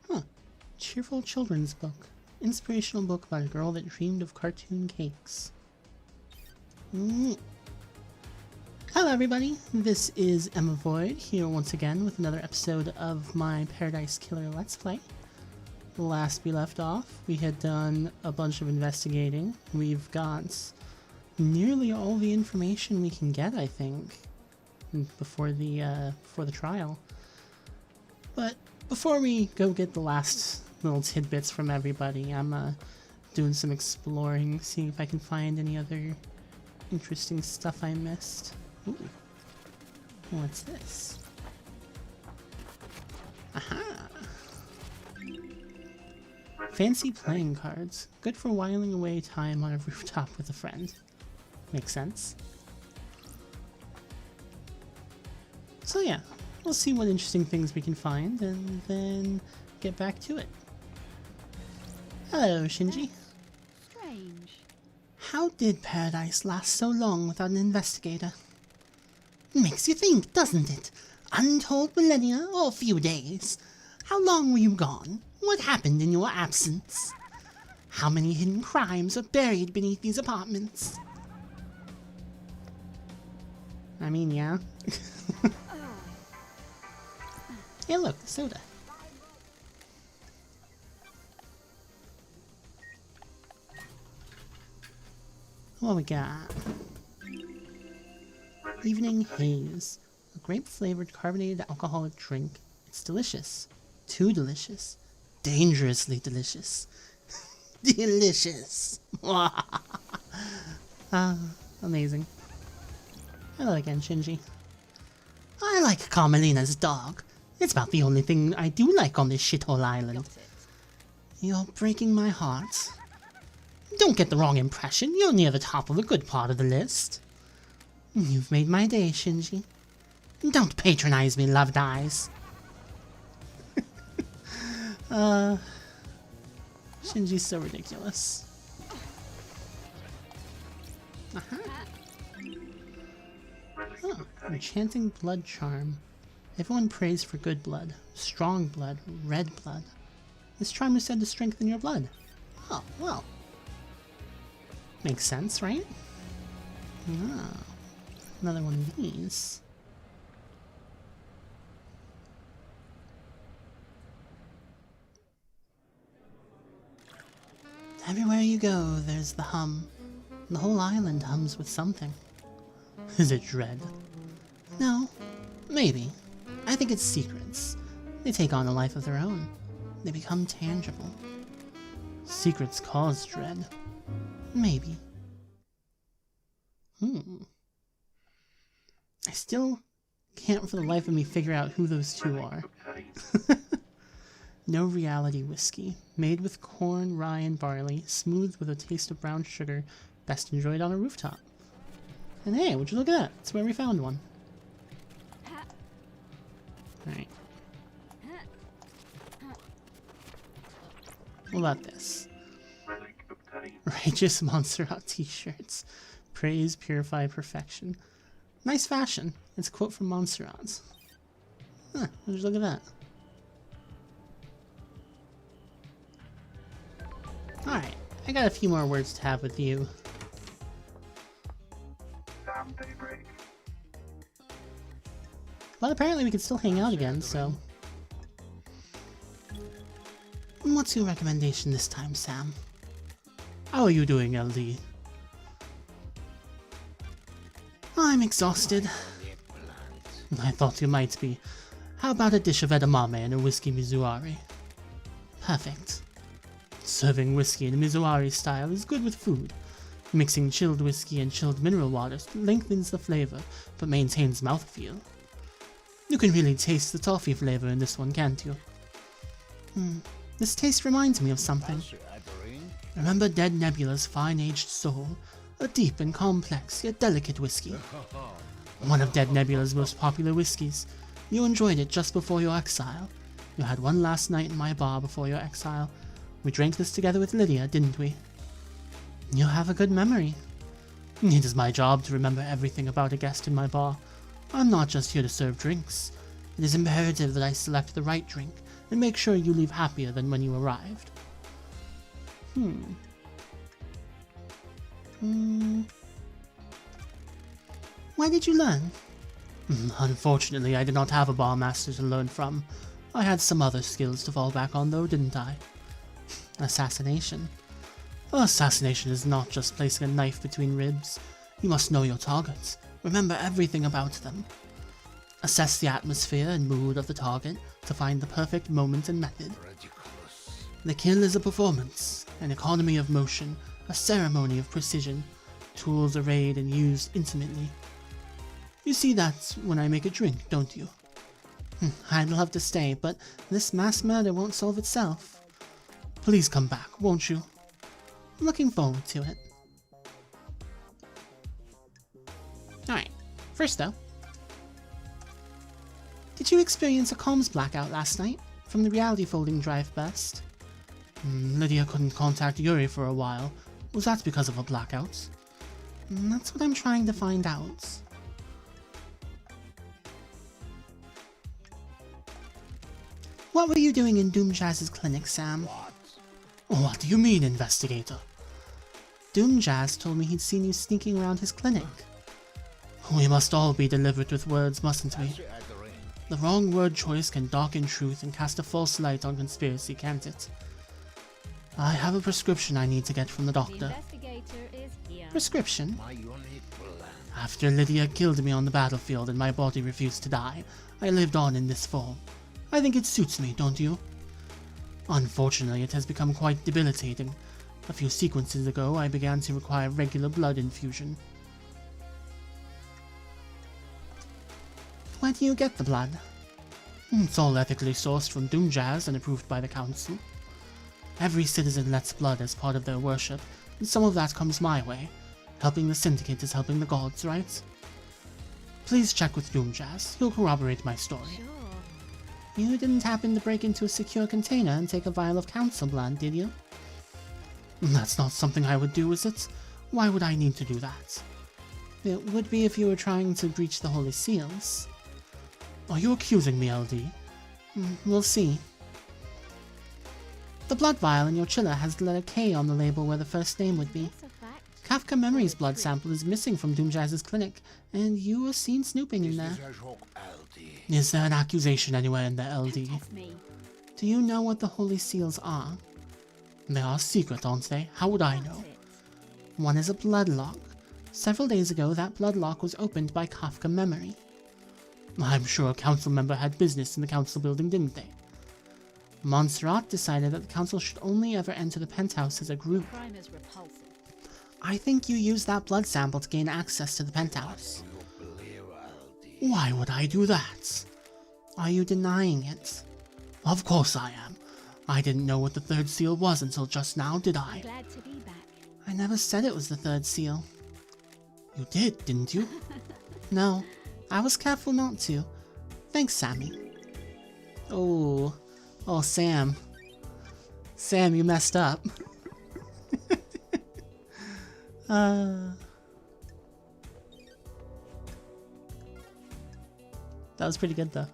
Huh. Cheerful children's book. Inspirational book about a girl that dreamed of cartoon cakes. Hello everybody, this is emmavoid here once again with another episode of my Paradise Killer Let's Play. Last we left off, we had done a bunch of investigating. We've got nearly all the information we can get, I think, before the trial. But before we go get the last little tidbits from everybody, I'm doing some exploring, seeing if I can find any other interesting stuff I missed. Ooh. What's this? Aha! Fancy playing cards. Good for whiling away time on a rooftop with a friend. Makes sense. So yeah, we'll see what interesting things we can find and then get back to it. Hello, Shinji. Strange. How did Paradise last so long without an investigator? Makes you think, doesn't it? Untold millennia or a few days? How long were you gone? What happened in your absence? How many hidden crimes are buried beneath these apartments? I mean, yeah. Hey look, soda. What we got? Evening Haze. A grape-flavored carbonated alcoholic drink. It's delicious. Too delicious. Dangerously delicious. Delicious. Amazing. Hello again, Shinji. I like Carmelina's dog. It's about the only thing I do like on this shithole island. You're breaking my heart. Don't get the wrong impression, you're near the top of a good part of the list. You've made my day, Shinji. Don't patronize me, loved eyes. Shinji's so ridiculous. Aha. Oh, enchanting blood charm. Everyone prays for good blood, strong blood, red blood. This charm is said to strengthen your blood. Oh, well. Makes sense, right? Oh, another one of these. Everywhere you go, there's the hum. The whole island hums with something. Is it dread? No. Maybe. I think it's secrets. They take on a life of their own. They become tangible. Secrets cause dread. Maybe. I still can't for the life of me figure out who those two are. No reality whiskey. Made with corn, rye, and barley. Smooth with a taste of brown sugar. Best enjoyed on a rooftop. And hey, would you look at that? That's where we found one. Alright. What about this? Righteous Montserrat t-shirts. Praise, purify, perfection. Nice fashion. It's a quote from Montserrat. Huh, would you look at that? Alright, I got a few more words to have with you. But apparently we can still hang out again, so... What's your recommendation this time, Sam? How are you doing, LD? I'm exhausted. I thought you might be. How about a dish of edamame and a whiskey mizuari? Perfect. Serving whiskey in a mizuari style is good with food. Mixing chilled whiskey and chilled mineral waters lengthens the flavor, but maintains mouthfeel. You can really taste the toffee flavor in this one, can't you? This taste reminds me of something. Remember Dead Nebula's fine-aged soul? A deep and complex, yet delicate whiskey. One of Dead Nebula's most popular whiskeys. You enjoyed it just before your exile. You had one last night in my bar before your exile. We drank this together with Lydia, didn't we? You have a good memory. It is my job to remember everything about a guest in my bar. I'm not just here to serve drinks. It is imperative that I select the right drink and make sure you leave happier than when you arrived. Where did you learn? Unfortunately, I did not have a bar master to learn from. I had some other skills to fall back on though, didn't I? Assassination. Assassination is not just placing a knife between ribs. You must know your targets. Remember everything about them. Assess the atmosphere and mood of the target to find the perfect moment and method. The kill is a performance, an economy of motion, a ceremony of precision, tools arrayed and used intimately. You see that when I make a drink, don't you? I'd love to stay, but this mass murder won't solve itself. Please come back, won't you? I'm looking forward to it. Alright, first though. Did you experience a comms blackout last night from the reality folding drive burst? Lydia couldn't contact Yuri for a while. Was that because of a blackout? That's what I'm trying to find out. What were you doing in Doomjazz's clinic, Sam? What do you mean, investigator? Doomjazz told me he'd seen you sneaking around his clinic. We must all be deliberate with words, mustn't we? The wrong word choice can darken truth and cast a false light on conspiracy, can't it? I have a prescription I need to get from the doctor. Prescription? After Lydia killed me on the battlefield and my body refused to die, I lived on in this form. I think it suits me, don't you? Unfortunately, it has become quite debilitating. A few sequences ago, I began to require regular blood infusion. Where do you get the blood? It's all ethically sourced from Doomjazz and approved by the Council. Every citizen lets blood as part of their worship, and some of that comes my way. Helping the Syndicate is helping the gods, right? Please check with Doomjazz. He'll corroborate my story. Sure. You didn't happen to break into a secure container and take a vial of council blood, did you? That's not something I would do, is it? Why would I need to do that? It would be if you were trying to breach the Holy Seals. Are you accusing me, LD? We'll see. The blood vial in your chiller has the letter K on the label where the first name would be. That's a fact. Kafka Memory's blood sample is missing from Doomjazz's clinic, and you were seen snooping in there. Is there an accusation anywhere in the LD? Test me. Do you know what the Holy Seals are? They are secret, aren't they? How would I know? That's it. One is a blood lock. Several days ago, that blood lock was opened by Kafka Memory. I'm sure a council member had business in the council building, didn't they? Montserrat decided that the council should only ever enter the penthouse as a group. Crime is repulsive. I think you used that blood sample to gain access to the penthouse. Why would I do that? Are you denying it? Of course I am. I didn't know what the third seal was until just now, did I? Glad to be back. I never said it was the third seal. You did, didn't you? No, I was careful not to. Thanks, Sammy. Oh, Sam. Sam, you messed up. That was pretty good, though.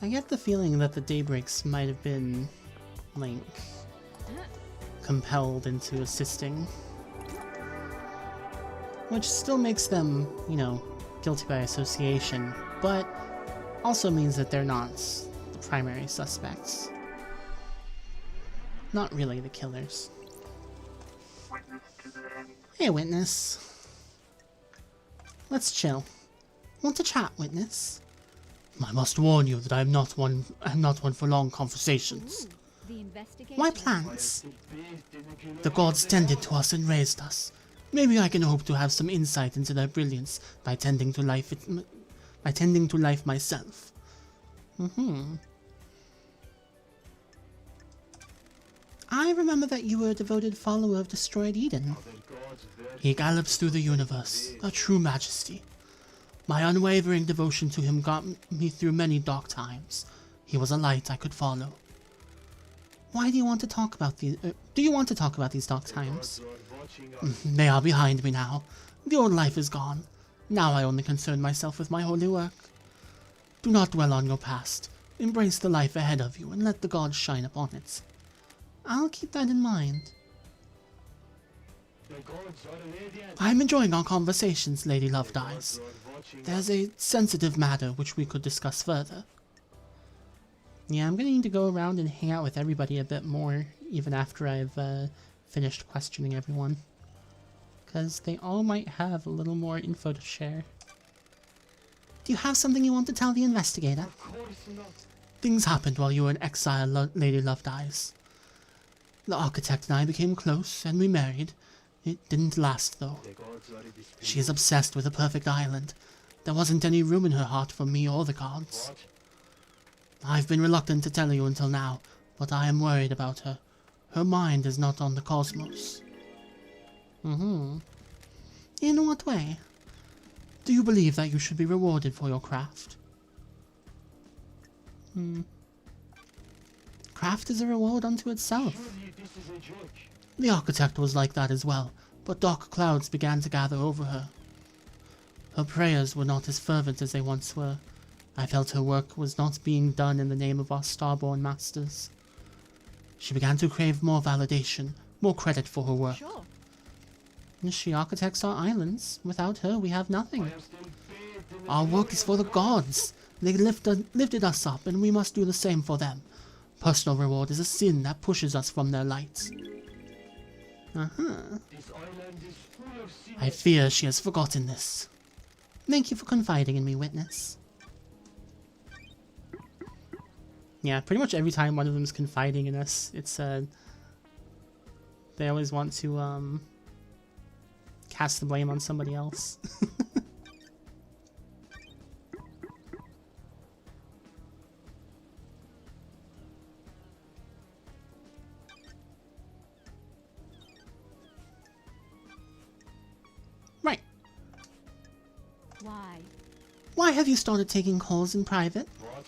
I get the feeling that the Daybreaks might have been, like, compelled into assisting. Which still makes them, you know, guilty by association, but also means that they're not the primary suspects. Not really the killers. Hey, Witness. Let's chill. Want to chat, Witness? I must warn you that I'm not one for long conversations. Ooh, the investigation. Why plants? The gods tended to us and raised us. Maybe I can hope to have some insight into their brilliance by tending to life myself. I remember that you were a devoted follower of Destroyed Eden. He gallops through the universe, a true majesty. My unwavering devotion to him got me through many dark times. He was a light I could follow. Why do you want to talk about these? Do you want to talk about these dark times? They are behind me now. The old life is gone. Now I only concern myself with my holy work. Do not dwell on your past. Embrace the life ahead of you and let the gods shine upon it. I'll keep that in mind. I'm enjoying our conversations, Lady Lovedeyes. There's a sensitive matter which we could discuss further. Yeah, I'm gonna need to go around and hang out with everybody a bit more, even after I've finished questioning everyone. Because they all might have a little more info to share. Do you have something you want to tell the investigator? Of course not. Things happened while you were in exile, Lady Lovedeyes. The architect and I became close, and we married. It didn't last, though. The gods are displeased. She is obsessed with a perfect island. There wasn't any room in her heart for me or the gods. What? I've been reluctant to tell you until now, but I am worried about her. Her mind is not on the cosmos. In what way? Do you believe that you should be rewarded for your craft? Craft is a reward unto itself. Surely this is a joke. The architect was like that as well, but dark clouds began to gather over her. Her prayers were not as fervent as they once were. I felt her work was not being done in the name of our starborn masters. She began to crave more validation, more credit for her work. Sure. She architects our islands. Without her, we have I nothing. am still bathed in Our the work is for the gods. They lifted us up, and we must do the same for them. Personal reward is a sin that pushes us from their light. This island is full of sinners. I fear she has forgotten this. Thank you for confiding in me, witness. Yeah, pretty much every time one of them is confiding in us, it's they always want to cast the blame on somebody else. Right. Why? Why have you started taking calls in private? What?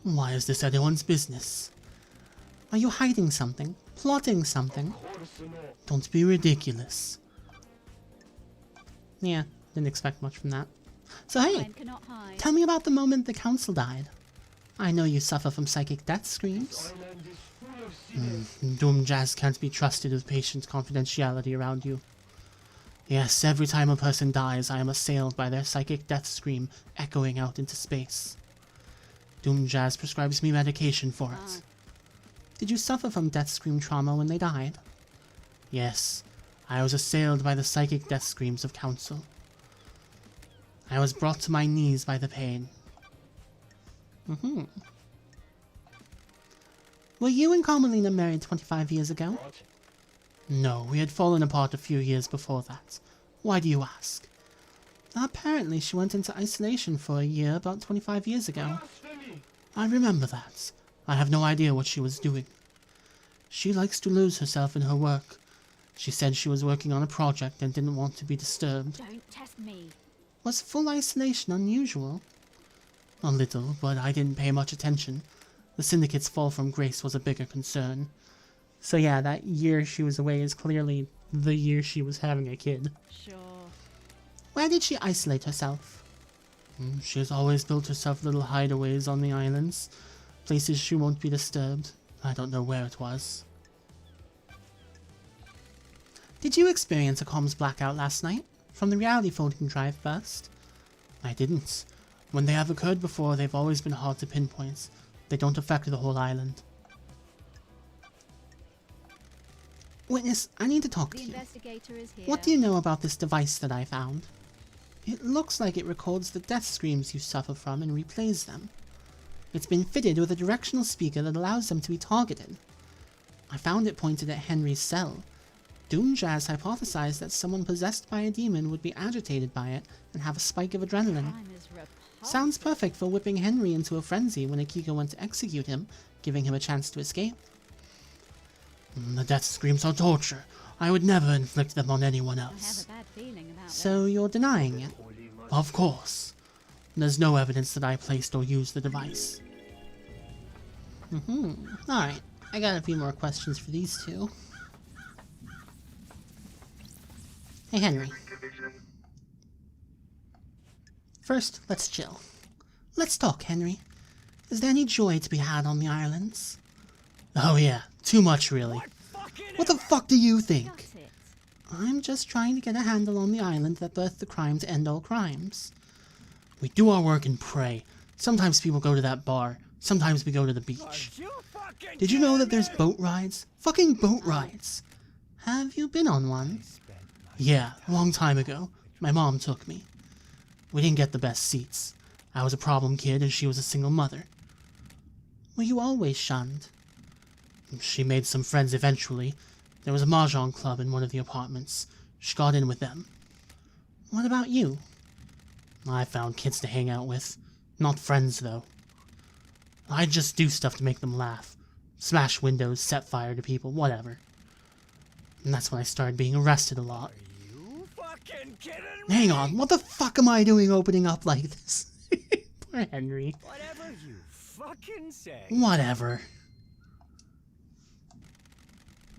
Why is this anyone's business? Are you hiding something? Plotting something? Of course not. Don't be ridiculous. Yeah, didn't expect much from that. So hey, Mine cannot hide. tell me about the moment the council died. I know you suffer from psychic death This screams. island is full of sinners. Doom Jazz can't be trusted with patient confidentiality around you. Yes, every time a person dies, I am assailed by their psychic death scream echoing out into space. Doom Jazz prescribes me medication for it. Did you suffer from death scream trauma when they died? Yes, I was assailed by the psychic death screams of council. I was brought to my knees by the pain. Were you and Carmelina married 25 years ago? What? No, we had fallen apart a few years before that. Why do you ask? Apparently she went into isolation for a year about 25 years ago. Blasphemy! I remember that. I have no idea what she was doing. She likes to lose herself in her work. She said she was working on a project and didn't want to be disturbed. Don't test me. Was full isolation unusual? A little, but I didn't pay much attention. The Syndicate's fall from grace was a bigger concern. So yeah, that year she was away is clearly the year she was having a kid. Sure. Where did she isolate herself? She has always built herself little hideaways on the islands. Places she won't be disturbed. I don't know where it was. Did you experience a comms blackout last night? From the reality folding drive burst? I didn't. When they have occurred before, they've always been hard to pinpoint. They don't affect the whole island. Witness, I need to talk The to you. investigator is here. What do you know about this device that I found? It looks like it records the death screams you suffer from and replays them. It's been fitted with a directional speaker that allows them to be targeted. I found it pointed at Henry's cell. Doom Jazz hypothesized that someone possessed by a demon would be agitated by it and have a spike of adrenaline. Crime is repulsive. Sounds perfect for whipping Henry into a frenzy when Akiko went to execute him, giving him a chance to escape. The death screams are torture. I would never inflict them on anyone I have else. a bad feeling about So you're denying it? Holy mother. Of course. There's no evidence that I placed or used the device. Alright, I got a few more questions for these two. Hey Henry. First, let's chill. Let's talk, Henry. Is there any joy to be had on the islands? Oh yeah, too much really. What the fuck do you think? Got it. I'm just trying to get a handle on the island that birthed the crime to end all crimes. We do our work and pray. Sometimes people go to that bar. Sometimes we go to the beach. Did you know that there's boat rides? Fucking boat rides! Have you been on one? Yeah, a long time ago. My mom took me. We didn't get the best seats. I was a problem kid and she was a single mother. Were you always shunned? She made some friends eventually. There was a mahjong club in one of the apartments. She got in with them. What about you? I found kids to hang out with. Not friends, though. I'd just do stuff to make them laugh. Smash windows, set fire to people, whatever. And that's when I started being arrested a lot. You fucking kidding me? Hang on, what the fuck am I doing opening up like this? Poor Henry. Whatever you fucking say. Whatever.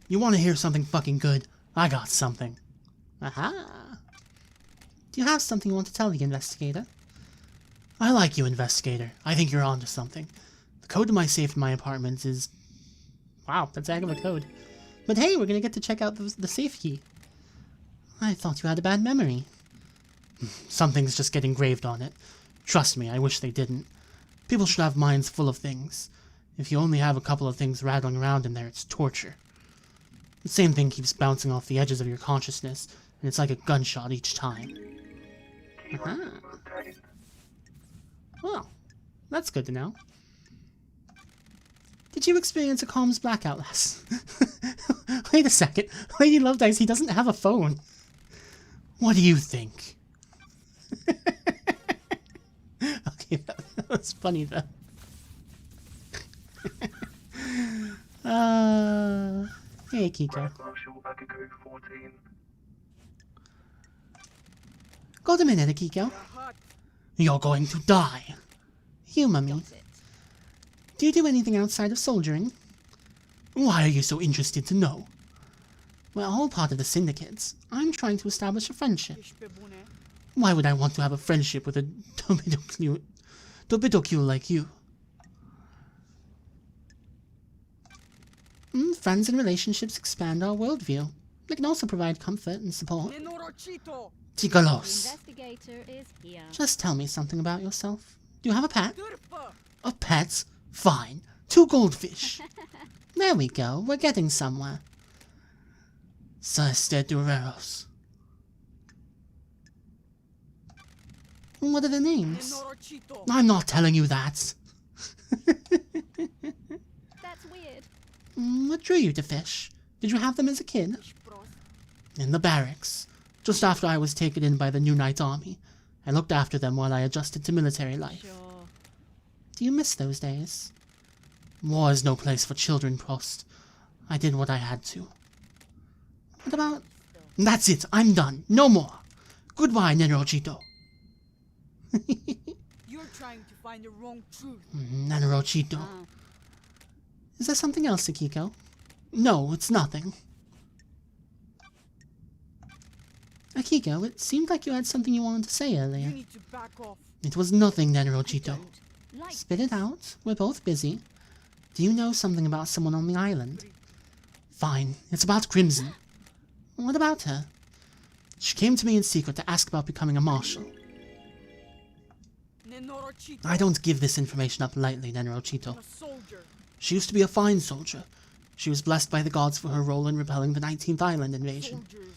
You want to hear something fucking good? I got something. Aha! Do you have something you want to tell the investigator? I like you, investigator. I think you're onto something. The code to my safe in my apartment is... Wow, that's a heck of a code. But hey, we're gonna get to check out the safe key. I thought you had a bad memory. Something's just getting engraved on it. Trust me, I wish they didn't. People should have minds full of things. If you only have a couple of things rattling around in there, it's torture. The same thing keeps bouncing off the edges of your consciousness, and it's like a gunshot each time. Aha. Well, that's good to know. Did you experience a comms blackout last? Wait a second. Lady Lovedice, he doesn't have a phone. What do you think? Okay, that was funny though. Hey Kiko. Got a minute, Kiko. You're going to die. Humor me. Got it. Do you do anything outside of soldiering? Why are you so interested to know? We're all part of the syndicates. I'm trying to establish a friendship. Why would I want to have a friendship with a Dobidokyu like you? Friends and relationships expand our worldview. They can also provide comfort and support. Tikalos. Investigator is here. Just tell me something about yourself. Do you have a pet? A pet? Fine. 2 goldfish. There we go. We're getting somewhere. Celeste Dureros. What are the names? I'm not telling you that. That's weird. What drew you to fish? Did you have them as a kid? In the barracks. Just after I was taken in by the New Knight Army. I looked after them while I adjusted to military life. Sure. Do you miss those days? War is no place for children, Prost. I did what I had to. What about... That's it, I'm done. No more. Goodbye, Nenorochito. You're trying to find the wrong truth. Nenorochito. Oh. Is there something else, Akiko? No, it's nothing. Akiko, it seemed like you had something you wanted to say You earlier. need to back off. It was nothing, Nenorochito. Like Spit it out. We're both busy. Do you know something about someone on the island? Fine. It's about Crimson. What about her? She came to me in secret to ask about becoming a marshal. Nenorochito, I don't give this information up lightly, Nenorochito. a soldier. She used to be a fine soldier. She was blessed by the gods for her role in repelling the 19th Island invasion. Soldiers.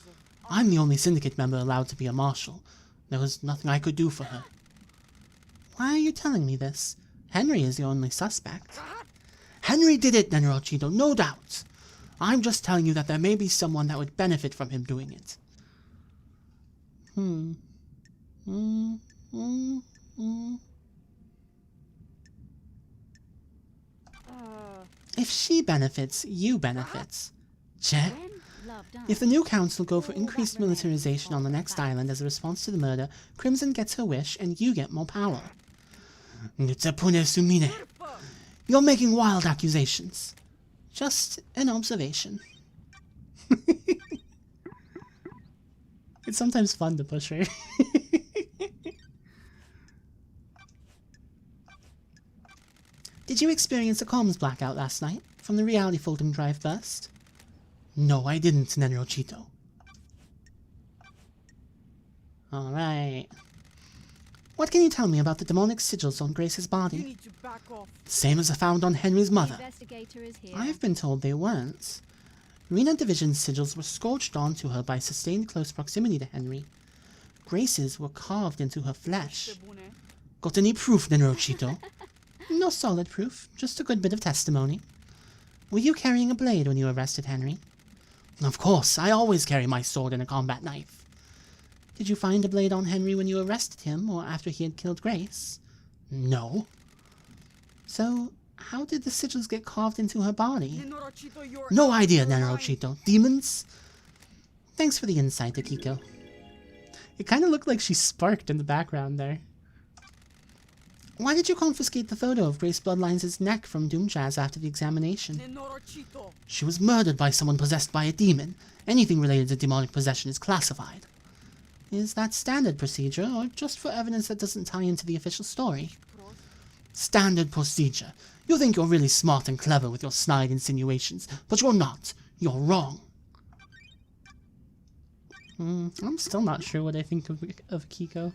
I'm the only syndicate member allowed to be a marshal. There was nothing I could do for her. Why are you telling me this? Henry is the only suspect. Henry did it, Nenorochito, no doubt. I'm just telling you that there may be someone that would benefit from him doing it. If she benefits, you benefit. Che? when love dies. If the new council go for increased militarization on the next island as a response to the murder, Crimson gets her wish and you get more power. You're making wild accusations. Just an observation. It's sometimes fun to push her. Did you experience a comms blackout last night from the reality folding drive burst? No, I didn't, Nenrochito. Alright. What can you tell me about the demonic sigils on Grace's You body? need to back off. Same as I found on Henry's The mother. investigator is here. I've been told they weren't. Rena Division's sigils were scorched onto her by sustained close proximity to Henry. Grace's were carved into her flesh. C'est bon, eh? Got any proof, Nenrochito? No solid proof, just a good bit of testimony. Were you carrying a blade when you arrested Henry? Of course, I always carry my sword and a combat knife. Did you find a blade on Henry when you arrested him, or after he had killed Grace? No. So, how did the sigils get carved into her body? Nenorochito, you're No out idea, of your mind. Nenrochito. Demons? Thanks for the insight, Akiko. It kind of looked like she sparked in the background there. Why did you confiscate the photo of Grace Bloodlines' neck from Doomjazz after the examination? Nenorochito. She was murdered by someone possessed by a demon. Anything related to demonic possession is classified. Is that standard procedure, or just for evidence that doesn't tie into the official story? Standard procedure. You think you're really smart and clever with your snide insinuations, but you're not. You're wrong. I'm still not sure what I think of Kiko.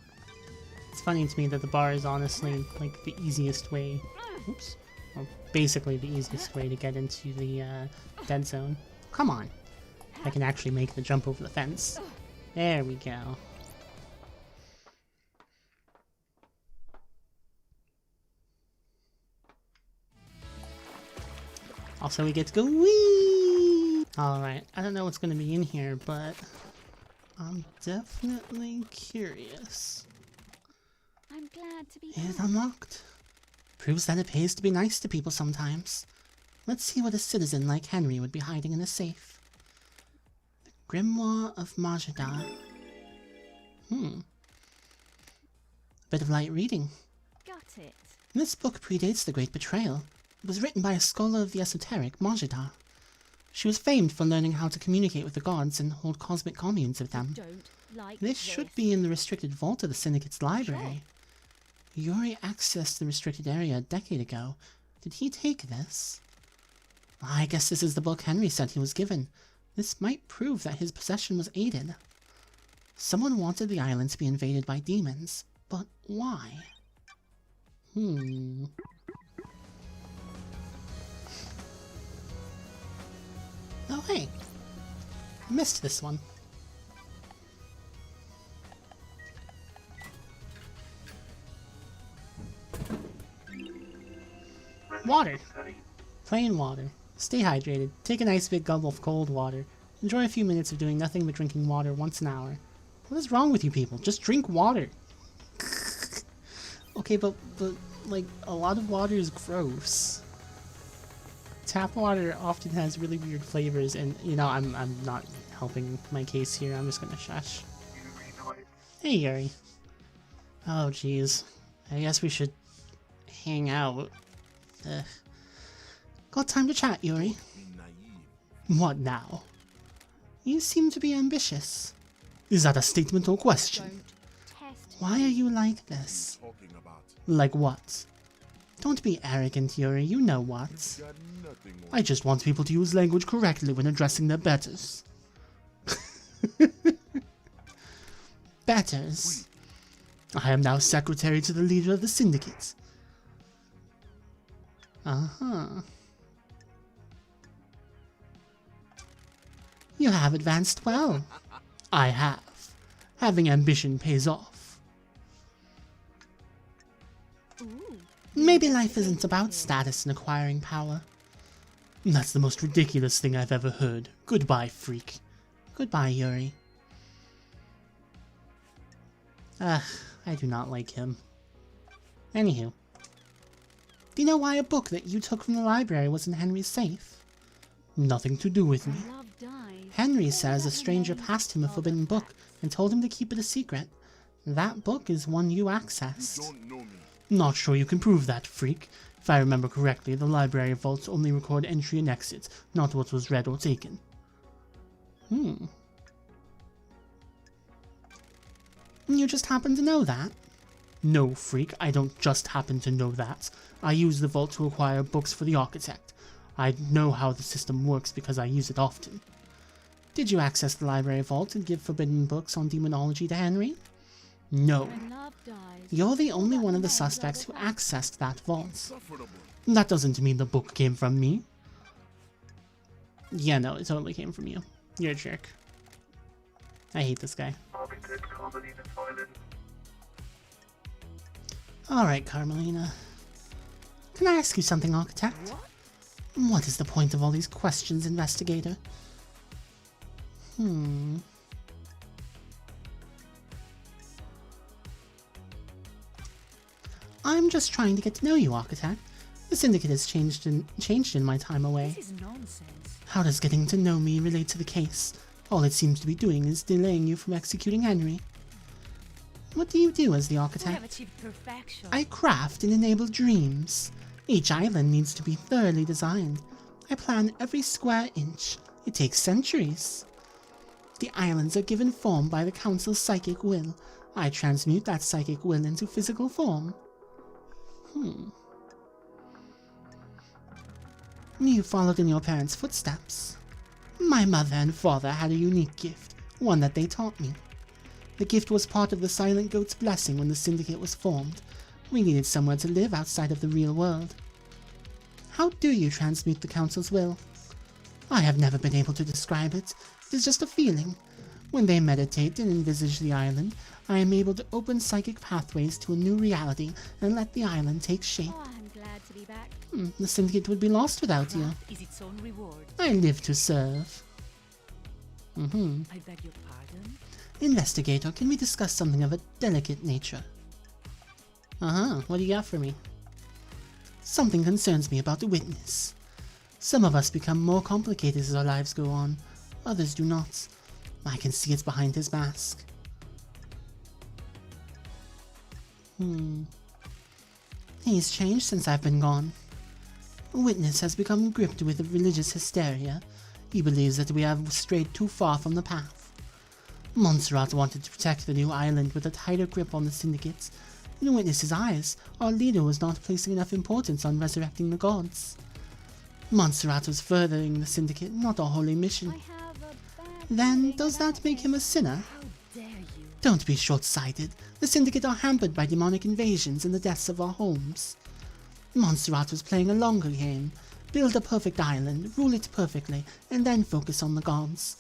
It's funny to me that the bar is honestly, like, the easiest way... Oops. Well, basically the easiest way to get into the, dead zone. Come on. I can actually make the jump over the fence. There we go. Also, we get to go whee! Alright, I don't know what's going to be in here, but I'm definitely curious. I'm glad to be It is back. unlocked. Proves that it pays to be nice to people sometimes. Let's see what a citizen like Henry would be hiding in a safe. The Grimoire of Majida. Bit of light reading. Got it. This book predates the Great Betrayal. It was written by a scholar of the esoteric, Majida. She was famed for learning how to communicate with the gods and hold cosmic communes with them. Don't like This should be in the restricted vault of the Syndicate's library. Yuri accessed the restricted area a decade ago. Did he take this? I guess this is the book Henry said he was given. This might prove that his possession was aided. Someone wanted the island to be invaded by demons, but why? Oh hey, I missed this one. Water. Plain water. Stay hydrated. Take a nice big gulp of cold water. Enjoy a few minutes of doing nothing but drinking water once an hour. What is wrong with you people? Just drink water. Okay, but like, a lot of water is gross. Tap water often has really weird flavors, and, you know, I'm not helping my case here. I'm just gonna shush. Hey, Yuri. Oh, jeez. I guess we should hang out. Got time to chat, Yuri? What now? You seem to be ambitious. Is that a statement or question? Don't test. Why are you like this? Like what? Don't be arrogant, Yuri, you know what. I just want people to use language correctly when addressing their betters. Betters? I am now secretary to the leader of the syndicate. Uh-huh. You have advanced well. I have. Having ambition pays off. Ooh. Maybe life isn't about status and acquiring power. That's the most ridiculous thing I've ever heard. Goodbye, freak. Goodbye, Yuri. Ugh, I do not like him. Anywho. Do you know why a book that you took from the library was in Henry's safe? Nothing to do with me. Love dies. Henry says a stranger passed him a forbidden book and told him to keep it a secret. That book is one you accessed. Not sure you can prove that, freak. If I remember correctly, the library vaults only record entry and exit, not what was read or taken. You just happen to know that? No, freak, I don't just happen to know that. I use the vault to acquire books for the architect. I know how the system works because I use it often. Did you access the library vault and give forbidden books on demonology to Henry? No. When love dies, You're the only all one of the that suspects who remains accessed that vault. That doesn't mean the book came from me. Yeah, no, it totally came from you. You're a jerk. I hate this guy. Alright, Carmelina. Can I ask you something, Architect? What is the point of all these questions, Investigator? I'm just trying to get to know you, Architect. The Syndicate has changed in my time away. This is nonsense. How does getting to know me relate to the case? All it seems to be doing is delaying you from executing Henry. What do you do as the We have Architect? achieved perfection. I craft and enable dreams. Each island needs to be thoroughly designed. I plan every square inch. It takes centuries. The islands are given form by the Council's psychic will. I transmute that psychic will into physical form. You followed in your parents' footsteps. My mother and father had a unique gift, one that they taught me. The gift was part of the Silent Goat's blessing when the Syndicate was formed. We needed somewhere to live outside of the real world. How do you transmute the Council's will? I have never been able to describe it. It is just a feeling. When they meditate and envisage the island, I am able to open psychic pathways to a new reality and let the island take shape. Oh, I'm glad to be back. The Syndicate would be lost without you. Craft is its own reward. I live to serve. I beg your pardon? Investigator, can we discuss something of a delicate nature? What do you got for me? Something concerns me about the witness. Some of us become more complicated as our lives go on. Others do not. I can see it behind his mask. He's changed since I've been gone. Witness has become gripped with religious hysteria. He believes that we have strayed too far from the path. Montserrat wanted to protect the new island with a tighter grip on the Syndicate. In Witness's eyes, our leader was not placing enough importance on resurrecting the gods. Montserrat was furthering the Syndicate, not our holy mission. I have a bad Then, feeling does about that make him a sinner? How dare you? Don't be short-sighted. The Syndicate are hampered by demonic invasions and the deaths of our homes. Montserrat was playing a longer game. Build a perfect island, rule it perfectly, and then focus on the gods.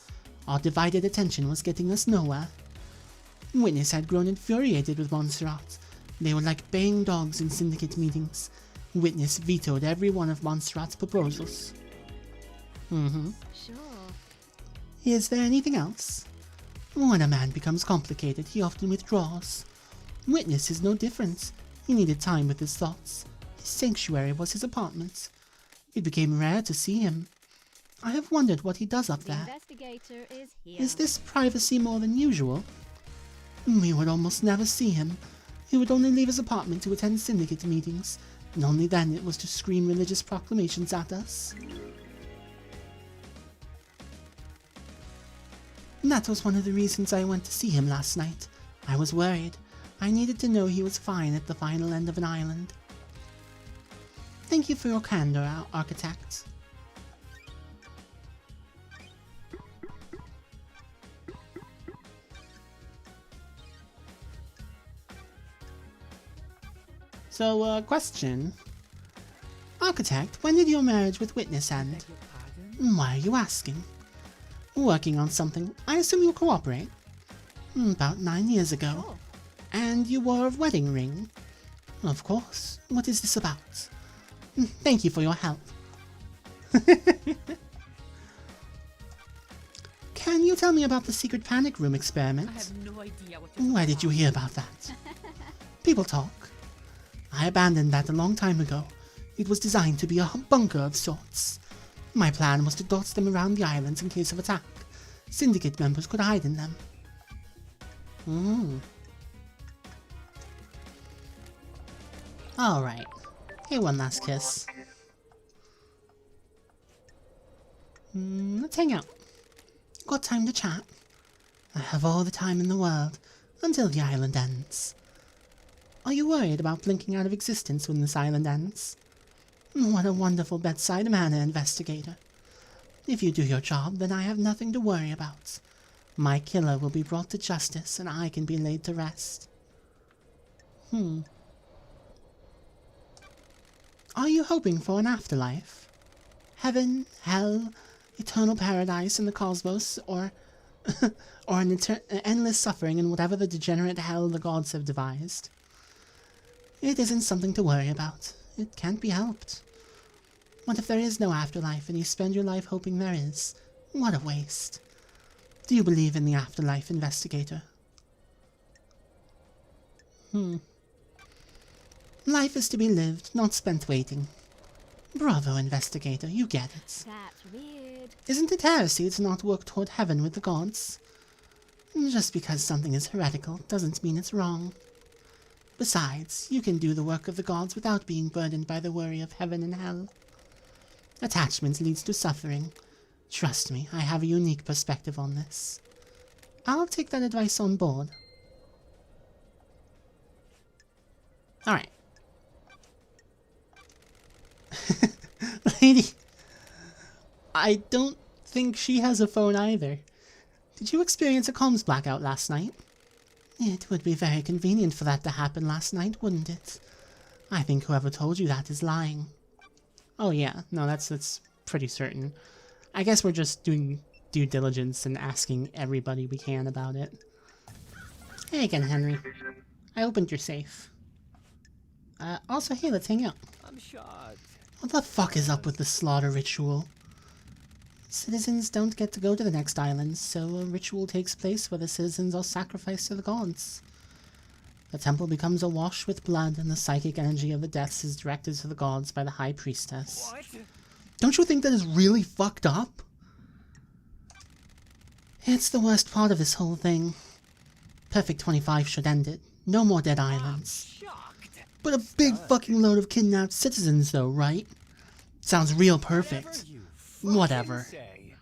Our divided attention was getting us nowhere. Witness had grown infuriated with Montserrat. They were like baying dogs in Syndicate meetings. Witness vetoed every one of Montserrat's proposals. Sure. Is there anything else? When a man becomes complicated, he often withdraws. Witness is no different. He needed time with his thoughts. His sanctuary was his apartment. It became rare to see him. I have wondered what he does up The there. investigator is here. Is this privacy more than usual? We would almost never see him. He would only leave his apartment to attend Syndicate meetings, and only then it was to scream religious proclamations at us. That was one of the reasons I went to see him last night. I was worried. I needed to know he was fine at the final end of an island. Thank you for your candor, Architect. So, question. Architect, when did your marriage with Witness end? Beg your pardon? Why are you asking? Working on something. I assume you'll cooperate? About 9 years ago. Oh, And you wore a wedding ring? Of course. What is this about? Thank you for your help. Can you tell me about the secret panic room I experiment? have no idea what you're Where did you hear about that? People talk. I abandoned that a long time ago. It was designed to be a bunker of sorts. My plan was to dot them around the islands in case of attack. Syndicate members could hide in them. Alright. Hey, one last kiss. Let's hang out. Got time to chat? I have all the time in the world, until the island ends. Are you worried about blinking out of existence when this island ends? What a wonderful bedside manner, investigator. If you do your job, then I have nothing to worry about. My killer will be brought to justice, and I can be laid to rest. Are you hoping for an afterlife? Heaven, hell, eternal paradise in the cosmos, or an endless suffering in whatever the degenerate hell the gods have devised? It isn't something to worry about. It can't be helped. What if there is no afterlife and you spend your life hoping there is? What a waste. Do you believe in the afterlife, investigator? Life is to be lived, not spent waiting. Bravo, investigator, you get it. That's weird. Isn't it heresy to not work toward heaven with the gods? Just because something is heretical doesn't mean it's wrong. Besides, you can do the work of the gods without being burdened by the worry of heaven and hell. Attachment leads to suffering. Trust me, I have a unique perspective on this. I'll take that advice on board. Alright. Lady, I don't think she has a phone either. Did you experience a comms blackout last night? It would be very convenient for that to happen last night, wouldn't it? I think whoever told you that is lying. Oh yeah, no, that's pretty certain. I guess we're just doing due diligence and asking everybody we can about it. Hey again, Henry. I opened your safe. Also, hey, let's hang out. I'm shocked. What the fuck is up with the slaughter ritual? Citizens don't get to go to the next island, so a ritual takes place where the citizens are sacrificed to the gods. The temple becomes awash with blood, and the psychic energy of the deaths is directed to the gods by the High Priestess. What? Don't you think that is really fucked up? It's the worst part of this whole thing. Perfect 25 should end it. No more dead islands. Shocked. But a big fucking load of kidnapped citizens though, right? Sounds real perfect. Whatever. Say.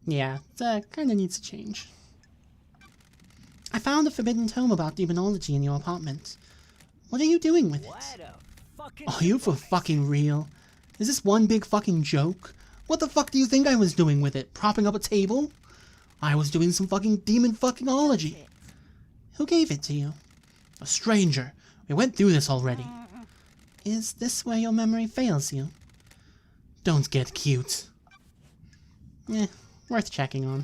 Yeah, that kinda needs to change. I found a forbidden tome about demonology in your apartment. What are you doing with it? What a fucking Are you for fucking real? Is this one big fucking joke? What the fuck do you think I was doing with it? Propping up a table? I was doing some fucking demon fuckingology. Who gave it to you? A stranger. We went through this already. Is this where your memory fails you? Don't get cute. Eh, worth checking on.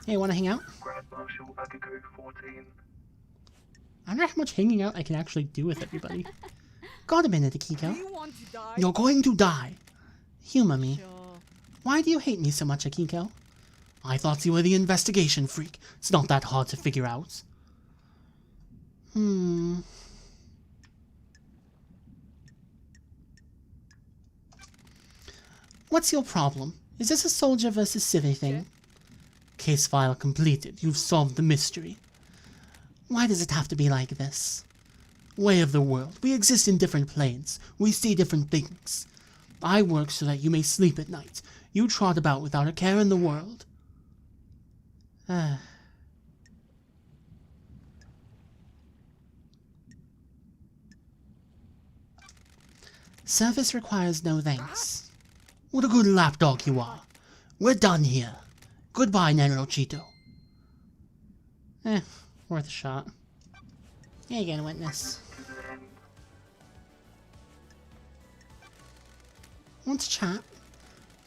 Hey, wanna hang out? Grand Marshal Agaku 14. I wonder how much hanging out I can actually do with everybody. Got a minute, Akiko. You want to die? You're going to die. Humor me. Sure. Why do you hate me so much, Akiko? I thought you were the investigation freak. It's not that hard to figure out. What's your problem? Is this a soldier versus civvy thing? Case file completed. You've solved the mystery. Why does it have to be like this? Way of the world. We exist in different planes. We see different things. I work so that you may sleep at night. You trot about without a care in the world. Service requires no thanks. What a good lapdog you are. We're done here. Goodbye, Nerochito. Worth a shot. Here you go, witness. Want to chat?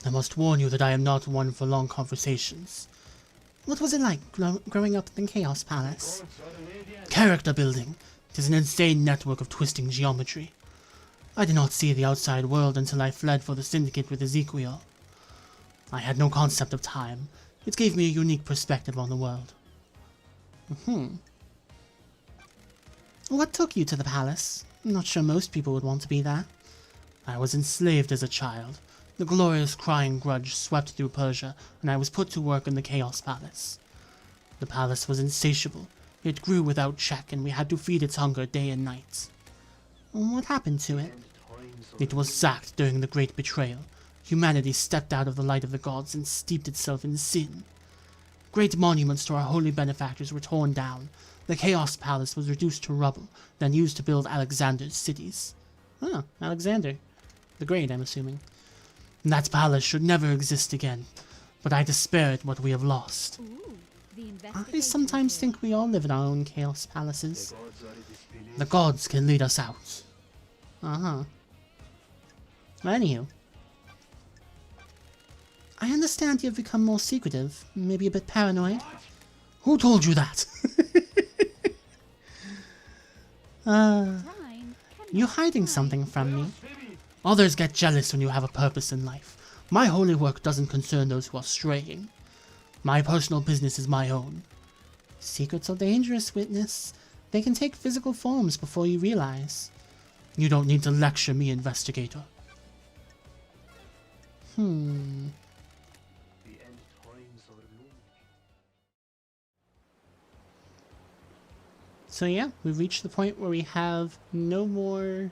I must warn you that I am not one for long conversations. What was it like growing up in the Chaos Palace? Character building. It is an insane network of twisting geometry. I did not see the outside world until I fled for the Syndicate with Ezekiel. I had no concept of time. It gave me a unique perspective on the world. What took you to the palace? I'm not sure most people would want to be there. I was enslaved as a child. The glorious crying grudge swept through Persia, and I was put to work in the Chaos Palace. The palace was insatiable. It grew without check, and we had to feed its hunger day and night. What happened to it? It was sacked during the Great Betrayal. Humanity stepped out of the light of the gods and steeped itself in sin. Great monuments to our holy benefactors were torn down. The Chaos Palace was reduced to rubble, then used to build Alexander's cities. Ah, Alexander. The Great, I'm assuming. That palace should never exist again, but I despair at what we have lost. Ooh, the I investigator sometimes is think we all live in our own Chaos Palaces. Gods are displeased. The gods can lead us out. Uh-huh. Anywho. I understand you've become more secretive, maybe a bit paranoid. Who told you that? Rhyme You're hiding something from me. Others get jealous when you have a purpose in life. My holy work doesn't concern those who are straying. My personal business is my own. Secrets are dangerous, witness. They can take physical forms before you realize. You don't need to lecture me, investigator. The end times are looming. So yeah, we've reached the point where we have no more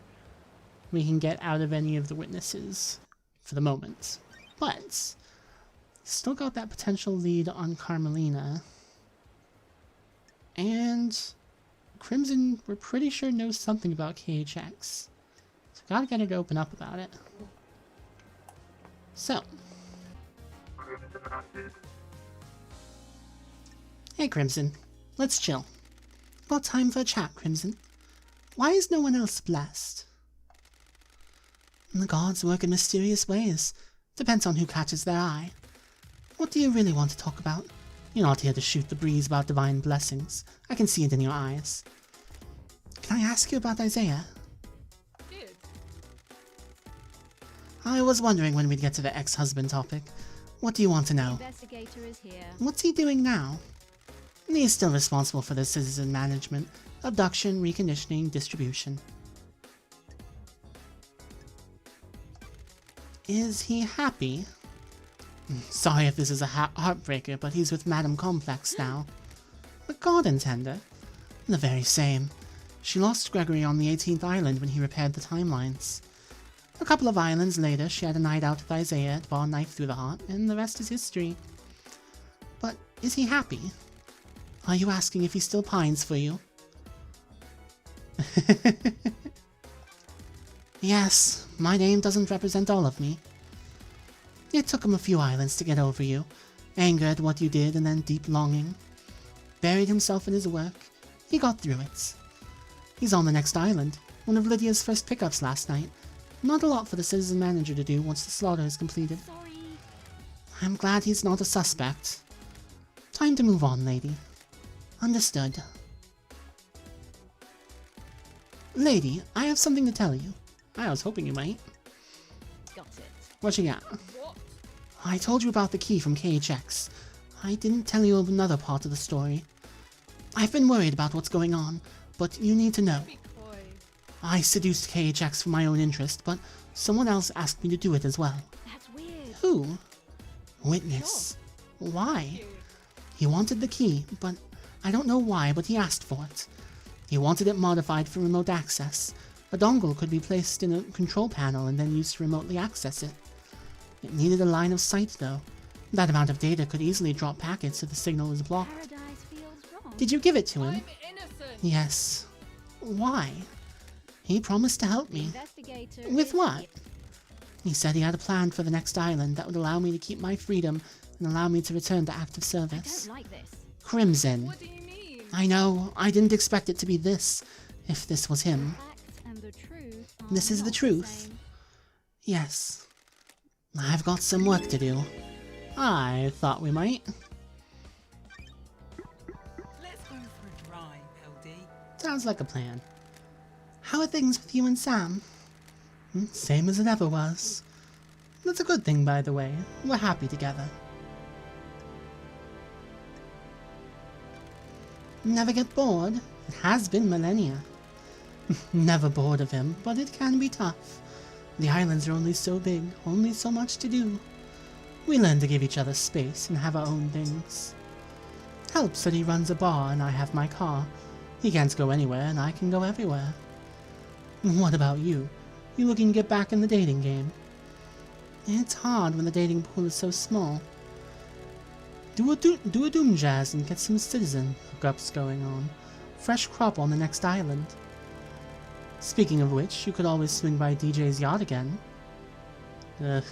we can get out of any of the witnesses for the moment. But still got that potential lead on Carmelina. And Crimson, we're pretty sure, knows something about KHX. So gotta get her to open up about it. So, Crimson Handed. hey Crimson, let's chill. Got time for a chat, Crimson? Why is no one else blessed? The gods work in mysterious ways. Depends on who catches their eye. What do you really want to talk about? You're not here to shoot the breeze about divine blessings. I can see it in your eyes. Can I ask you about Isaiah? Dude, I was wondering when we'd get to the ex-husband topic. What do you want to the know? investigator is here. What's he doing now? He's still responsible for the citizen management, abduction, reconditioning, distribution. Is he happy? Sorry if this is a heartbreaker, but he's with Madame Complex now. The garden tender? The very same. She lost Gregory on the 18th island when he repaired the timelines. A couple of islands later, she had a night out with Isaiah at Bar Knife Through the Heart, and the rest is history. But is he happy? Are you asking if he still pines for you? Yes, my name doesn't represent all of me. It took him a few islands to get over you. Anger at what you did and then deep longing. Buried himself in his work. He got through it. He's on the next island, one of Lydia's first pickups last night. Not a lot for the citizen manager to do once the slaughter is completed. Sorry. I'm glad he's not a suspect. Time to move on, lady. Understood. Lady, I have something to tell you. I was hoping you might. Got it. What you got? what? I told you about the key from KHX. I didn't tell you another part of the story. I've been worried about what's going on, but you need to know. Big boy. I seduced KHX for my own interest, but someone else asked me to do it as well. That's weird. Who? Witness. Why? He wanted the key, but I don't know why, but he asked for it. He wanted it modified for remote access. A dongle could be placed in a control panel and then used to remotely access it. It needed a line of sight, though. That amount of data could easily drop packets if the signal was blocked. Paradise feels wrong. Did you give it to him? I'm innocent. Yes. Why? He promised to help The me. investigator With is what? here. He said he had a plan for the next island that would allow me to keep my freedom and allow me to return to active I service. don't like this. Crimson. What do you mean? I know, I didn't expect it to be this, if this was him. Facts and the truth are This is the not truth. same. Yes. I've got some work to do. I thought we might. Let's go for a drive, LD. Sounds like a plan. How are things with you and Sam? Same as it ever was. That's a good thing, by the way. We're happy together. Never get bored? It has been millennia. Never bored of him, but it can be tough. The islands are only so big, only so much to do. We learn to give each other space and have our own things. Helps that he runs a bar and I have my car. He can't go anywhere and I can go everywhere. What about you? You looking to get back in the dating game? It's hard when the dating pool is so small. Do a doom jazz and get some citizen hookups going on. Fresh crop on the next island. Speaking of which, you could always swing by DJ's yacht again. Ugh.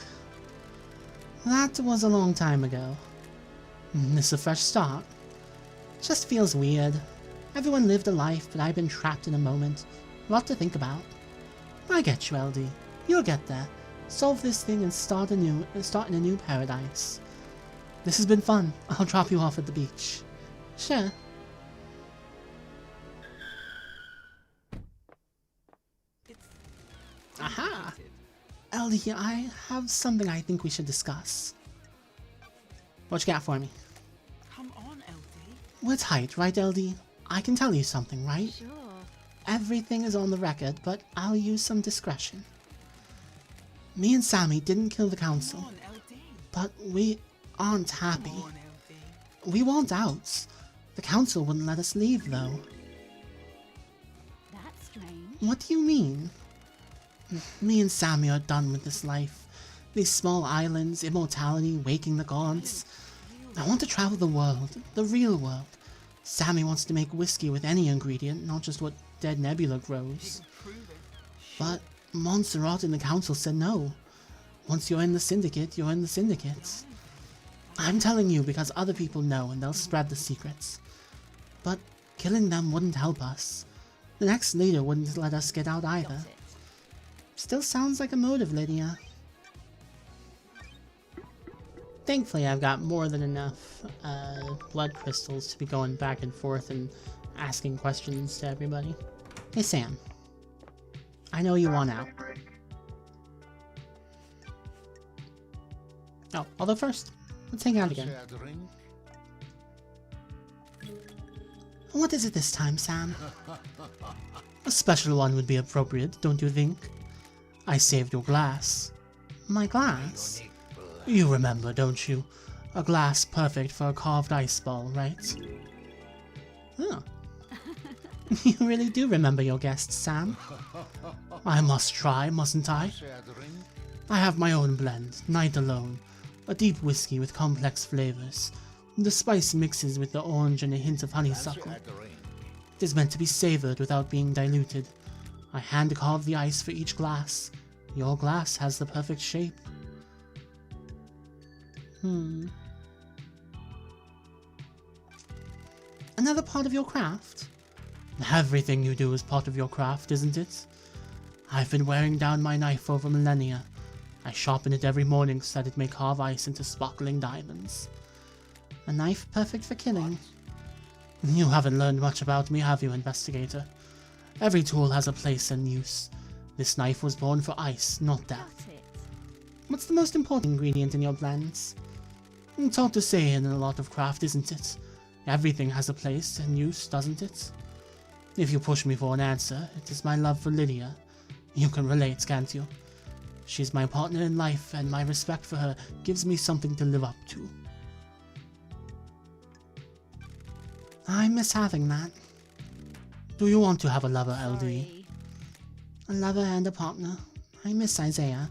That was a long time ago. This a fresh start. Just feels weird. Everyone lived a life, but I've been trapped in a moment. A lot to think about. I get you, LD. You'll get there. Solve this thing and start in a new paradise. This has been fun. I'll drop you off at the beach. Sure. Aha! LD, I have something I think we should discuss. What you got for me? Come on, LD. We're tight, right, LD? I can tell you something, right? Sure. Everything is on the record, but I'll use some discretion. Me and Sammy didn't kill the council, Come on, LD. but we aren't happy. Come on, LD. We want outs. The council wouldn't let us leave, though. That's strange. What do you mean? Me and Sammy are done with this life. These small islands, immortality, waking the gods. I want to travel the world, the real world. Sammy wants to make whiskey with any ingredient, not just what dead Nebula grows. Prove it. But Montserrat and the council said no. Once you're in the syndicate, you're in the syndicate. I'm telling you because other people know and they'll spread the secrets. But killing them wouldn't help us. The next leader wouldn't let us get out either. Got it. Still sounds like a motive, Lydia. Thankfully, I've got more than enough blood crystals to be going back and forth and asking questions to everybody. Hey, Sam. I know you want out. Oh, although first, let's hang out again. What is it this time, Sam? A special one would be appropriate, don't you think? I saved your glass. My glass? You remember, don't you? A glass perfect for a carved ice ball, right? Oh. You really do remember your guests, Sam. I must try, mustn't I? I have my own blend, Night Alone. A deep whiskey with complex flavors. The spice mixes with the orange and a hint of honeysuckle. It is meant to be savored without being diluted. I hand carve the ice for each glass. Your glass has the perfect shape. Another part of your craft? Everything you do is part of your craft, isn't it? I've been wearing down my knife over millennia. I sharpen it every morning so that it may carve ice into sparkling diamonds. A knife perfect for killing. You haven't learned much about me, have you, investigator? Every tool has a place and use. This knife was born for ice, not death. Got it. What's the most important ingredient in your blends? It's hard to say in a lot of craft, isn't it? Everything has a place and use, doesn't it? If you push me for an answer, it is my love for Lydia. You can relate, can't you? She's my partner in life, and my respect for her gives me something to live up to. I miss having that. Do you want to have a lover, LD? Sorry. A lover and a partner. I miss Isaiah.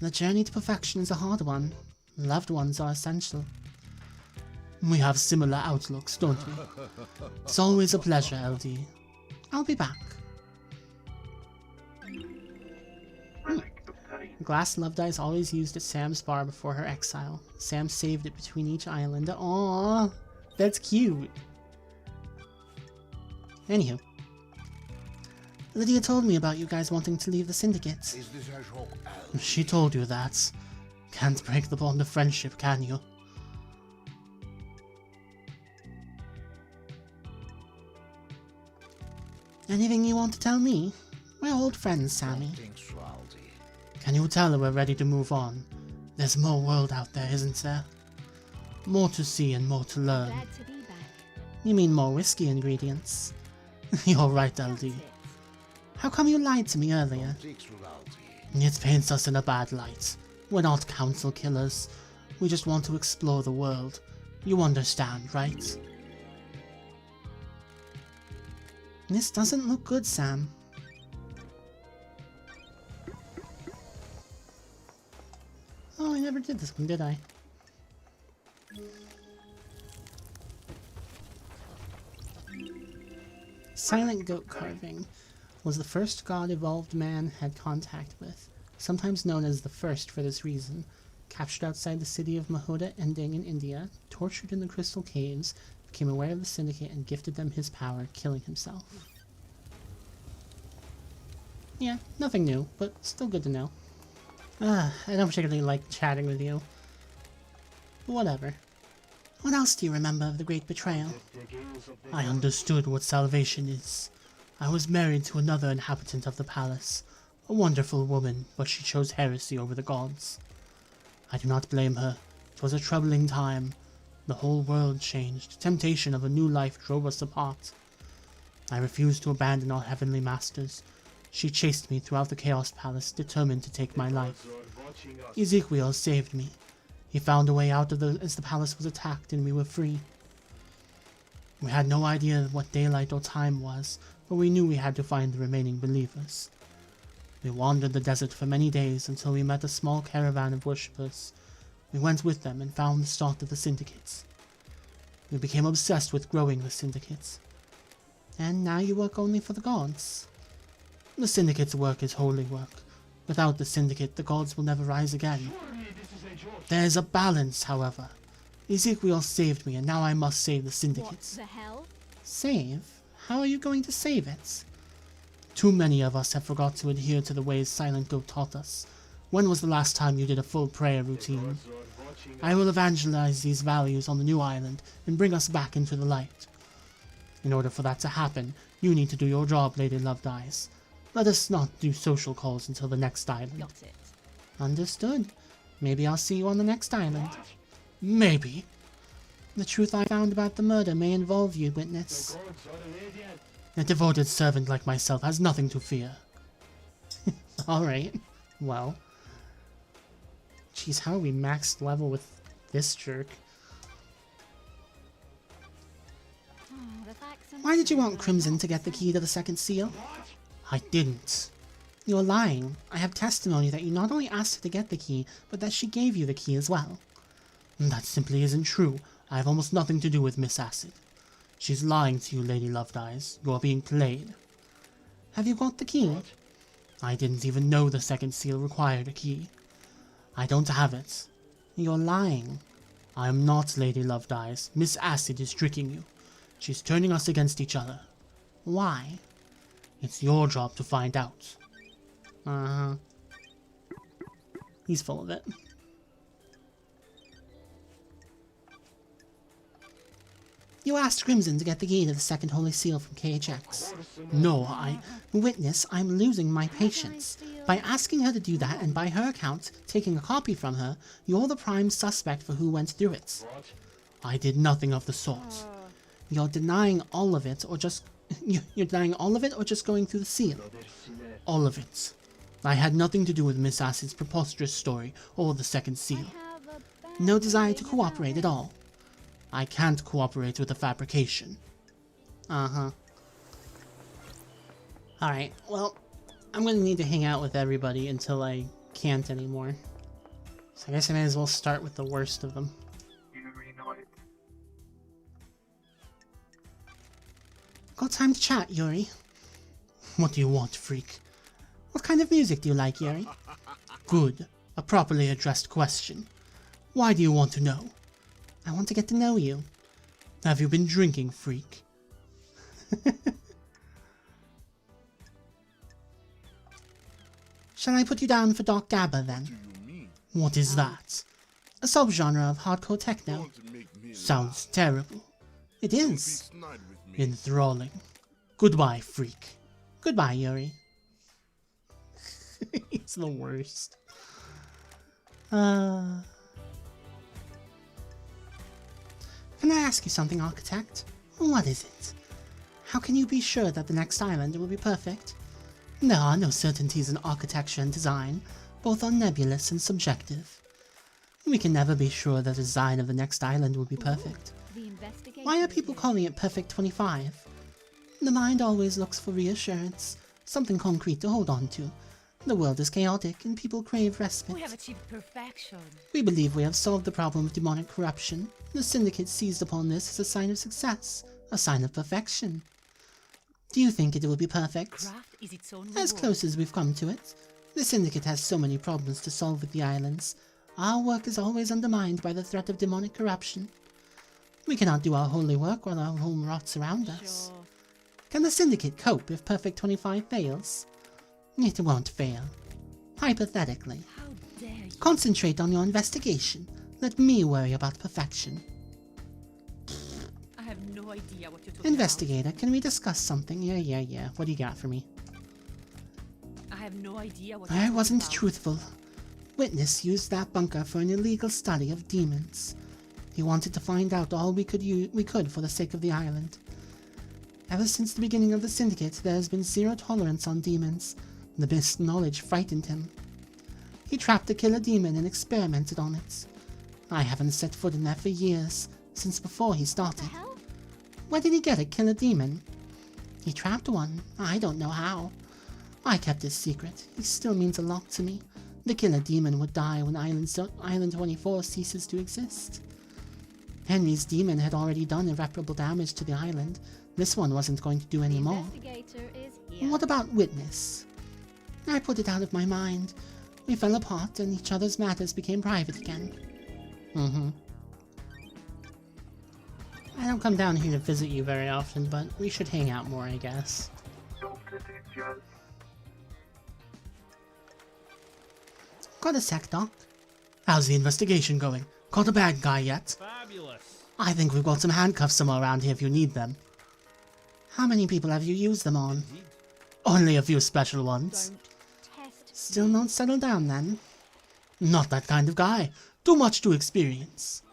The journey to perfection is a hard one. Loved ones are essential. We have similar outlooks, don't we? It's always a pleasure, LD. I'll be back. Glass love dice always used at Sam's bar before her exile. Sam saved it between each island. Aww, that's cute. Anywho. Lydia told me about you guys wanting to leave the syndicate. She told you that. Can't break the bond of friendship, can you? Anything you want to tell me? We're old friends, Sammy. Can you tell her we're ready to move on? There's more world out there, isn't there? More to see and more to learn. Glad to be back. You mean more whiskey ingredients? You're right, LD. Got it. How come you lied to me earlier? It paints us in a bad light. We're not council killers. We just want to explore the world. You understand, right? This doesn't look good, Sam. Oh, I never did this one, did I? Silent goat carving was the first god evolved man had contact with, sometimes known as the first for this reason. Captured outside the city of Mahoda Ending in India, tortured in the crystal caves, became aware of the syndicate and gifted them his power, killing himself. Yeah, nothing new, but still good to know. I don't particularly like chatting with you. But whatever. What else do you remember of the Great Betrayal? I understood what salvation is. I was married to another inhabitant of the palace, a wonderful woman, but she chose heresy over the gods. I do not blame her. It was a troubling time. The whole world changed. Temptation of a new life drove us apart. I refused to abandon our heavenly masters. She chased me throughout the Chaos Palace, determined to take my life. Ezekiel saved me. He found a way out of as the palace was attacked and we were free. We had no idea what daylight or time was, but we knew we had to find the remaining believers. We wandered the desert for many days until we met a small caravan of worshippers. We went with them and found the start of the syndicates. We became obsessed with growing the syndicates. And now you work only for the gods. The syndicate's work is holy work. Without the syndicate, the gods will never rise again. There's a balance, however. Ezekiel saved me, and now I must save the syndicates. What the hell? Save? How are you going to save it? Too many of us have forgot to adhere to the ways Silent Goat taught us. When was the last time you did a full prayer routine? I will evangelize these values on the new island and bring us back into the light. In order for that to happen, you need to do your job, Lady Loved Eyes. Let us not do social calls until the next island. Got it. Understood. Maybe I'll see you on the next island. Maybe. The truth I found about the murder may involve you, witness. A devoted servant like myself has nothing to fear. Alright. Well. Jeez, how are we maxed level with this jerk? Oh, the facts and Why did you want figures are Crimson not to get the key to the second seal? What? I didn't. You're lying. I have testimony that you not only asked her to get the key, but that she gave you the key as well. That simply isn't true. I have almost nothing to do with Miss Acid. She's lying to you, Lady Loved Eyes. You are being played. Have you got the key? I didn't even know the second seal required a key. I don't have it. You're lying. I am not Lady Loved Eyes. Miss Acid is tricking you. She's turning us against each other. Why? It's your job to find out. Uh-huh. He's full of it. You asked Crimson to get the key to the second Holy Seal from KHX. No, Witness, I'm losing my patience. By asking her to do that, and by her account, taking a copy from her, you're the prime suspect for who went through it. What? I did nothing of the sort. You're denying all of it, or just... You're denying all of it, or just going through the seal? All of it. I had nothing to do with Miss Acid's preposterous story, or the second seal. have a bad No desire to feeling about cooperate it. at all. I can't cooperate with the fabrication. Uh-huh. Alright, well, I'm gonna need to hang out with everybody until I can't anymore. So I guess I may as well start with the worst of them. You know it. Got time to chat, Yuri? What do you want, freak? What kind of music do you like, Yuri? Good. A properly addressed question. Why do you want to know? I want to get to know you. Have you been drinking, freak? Shall I put you down for Dark Gabba, then? What is that? A subgenre of hardcore techno. Sounds terrible. It is. Enthralling. Goodbye, freak. Goodbye, Yuri. He's the worst. Can I ask you something, Architect? What is it? How can you be sure that the next island will be perfect? There are no certainties in architecture and design. Both are nebulous and subjective. We can never be sure that the design of the next island will be perfect. The investigation Why are people is calling it Perfect 25? The mind always looks for reassurance, something concrete to hold on to. The world is chaotic and people crave respite. We have achieved perfection. We believe we have solved the problem of demonic corruption. The Syndicate seized upon this as a sign of success, a sign of perfection. Do you think it will be perfect? Craft is its own As reward. close as we've come to it. The Syndicate has so many problems to solve with the islands. Our work is always undermined by the threat of demonic corruption. We cannot do our holy work while our home rots around us. Sure. Can the Syndicate cope if Perfect 25 fails? It won't fail. Hypothetically. How dare you? Concentrate on your investigation. Let me worry about perfection. I have no idea what you're talking Investigator, can we discuss something? Yeah. What do you got for me? about. I have no idea what I wasn't truthful. Witness used that bunker for an illegal study of demons. He wanted to find out all we could for the sake of the island. Ever since the beginning of the Syndicate, there has been zero tolerance on demons. The best knowledge frightened him. He trapped a killer demon and experimented on it. I haven't set foot in there for years, since before he The started. hell? Where did he get a killer demon? He trapped one. I don't know how. I kept his secret. He still means a lot to me. The killer demon would die when Island 24 ceases to exist. Henry's demon had already done irreparable damage to the island. This one wasn't going to do any The more. investigator is here. What about Witness? I put it out of my mind. We fell apart and each other's matters became private again. I don't come down here to visit you very often, but we should hang out more, I guess. Got a sec, Doc? How's the investigation going? Caught a bad guy yet? Fabulous. I think we've got some handcuffs somewhere around here if you need them. How many people have you used them on? Only a few special ones. Don't test. Still not settled down then? Not that kind of guy. Too much to experience.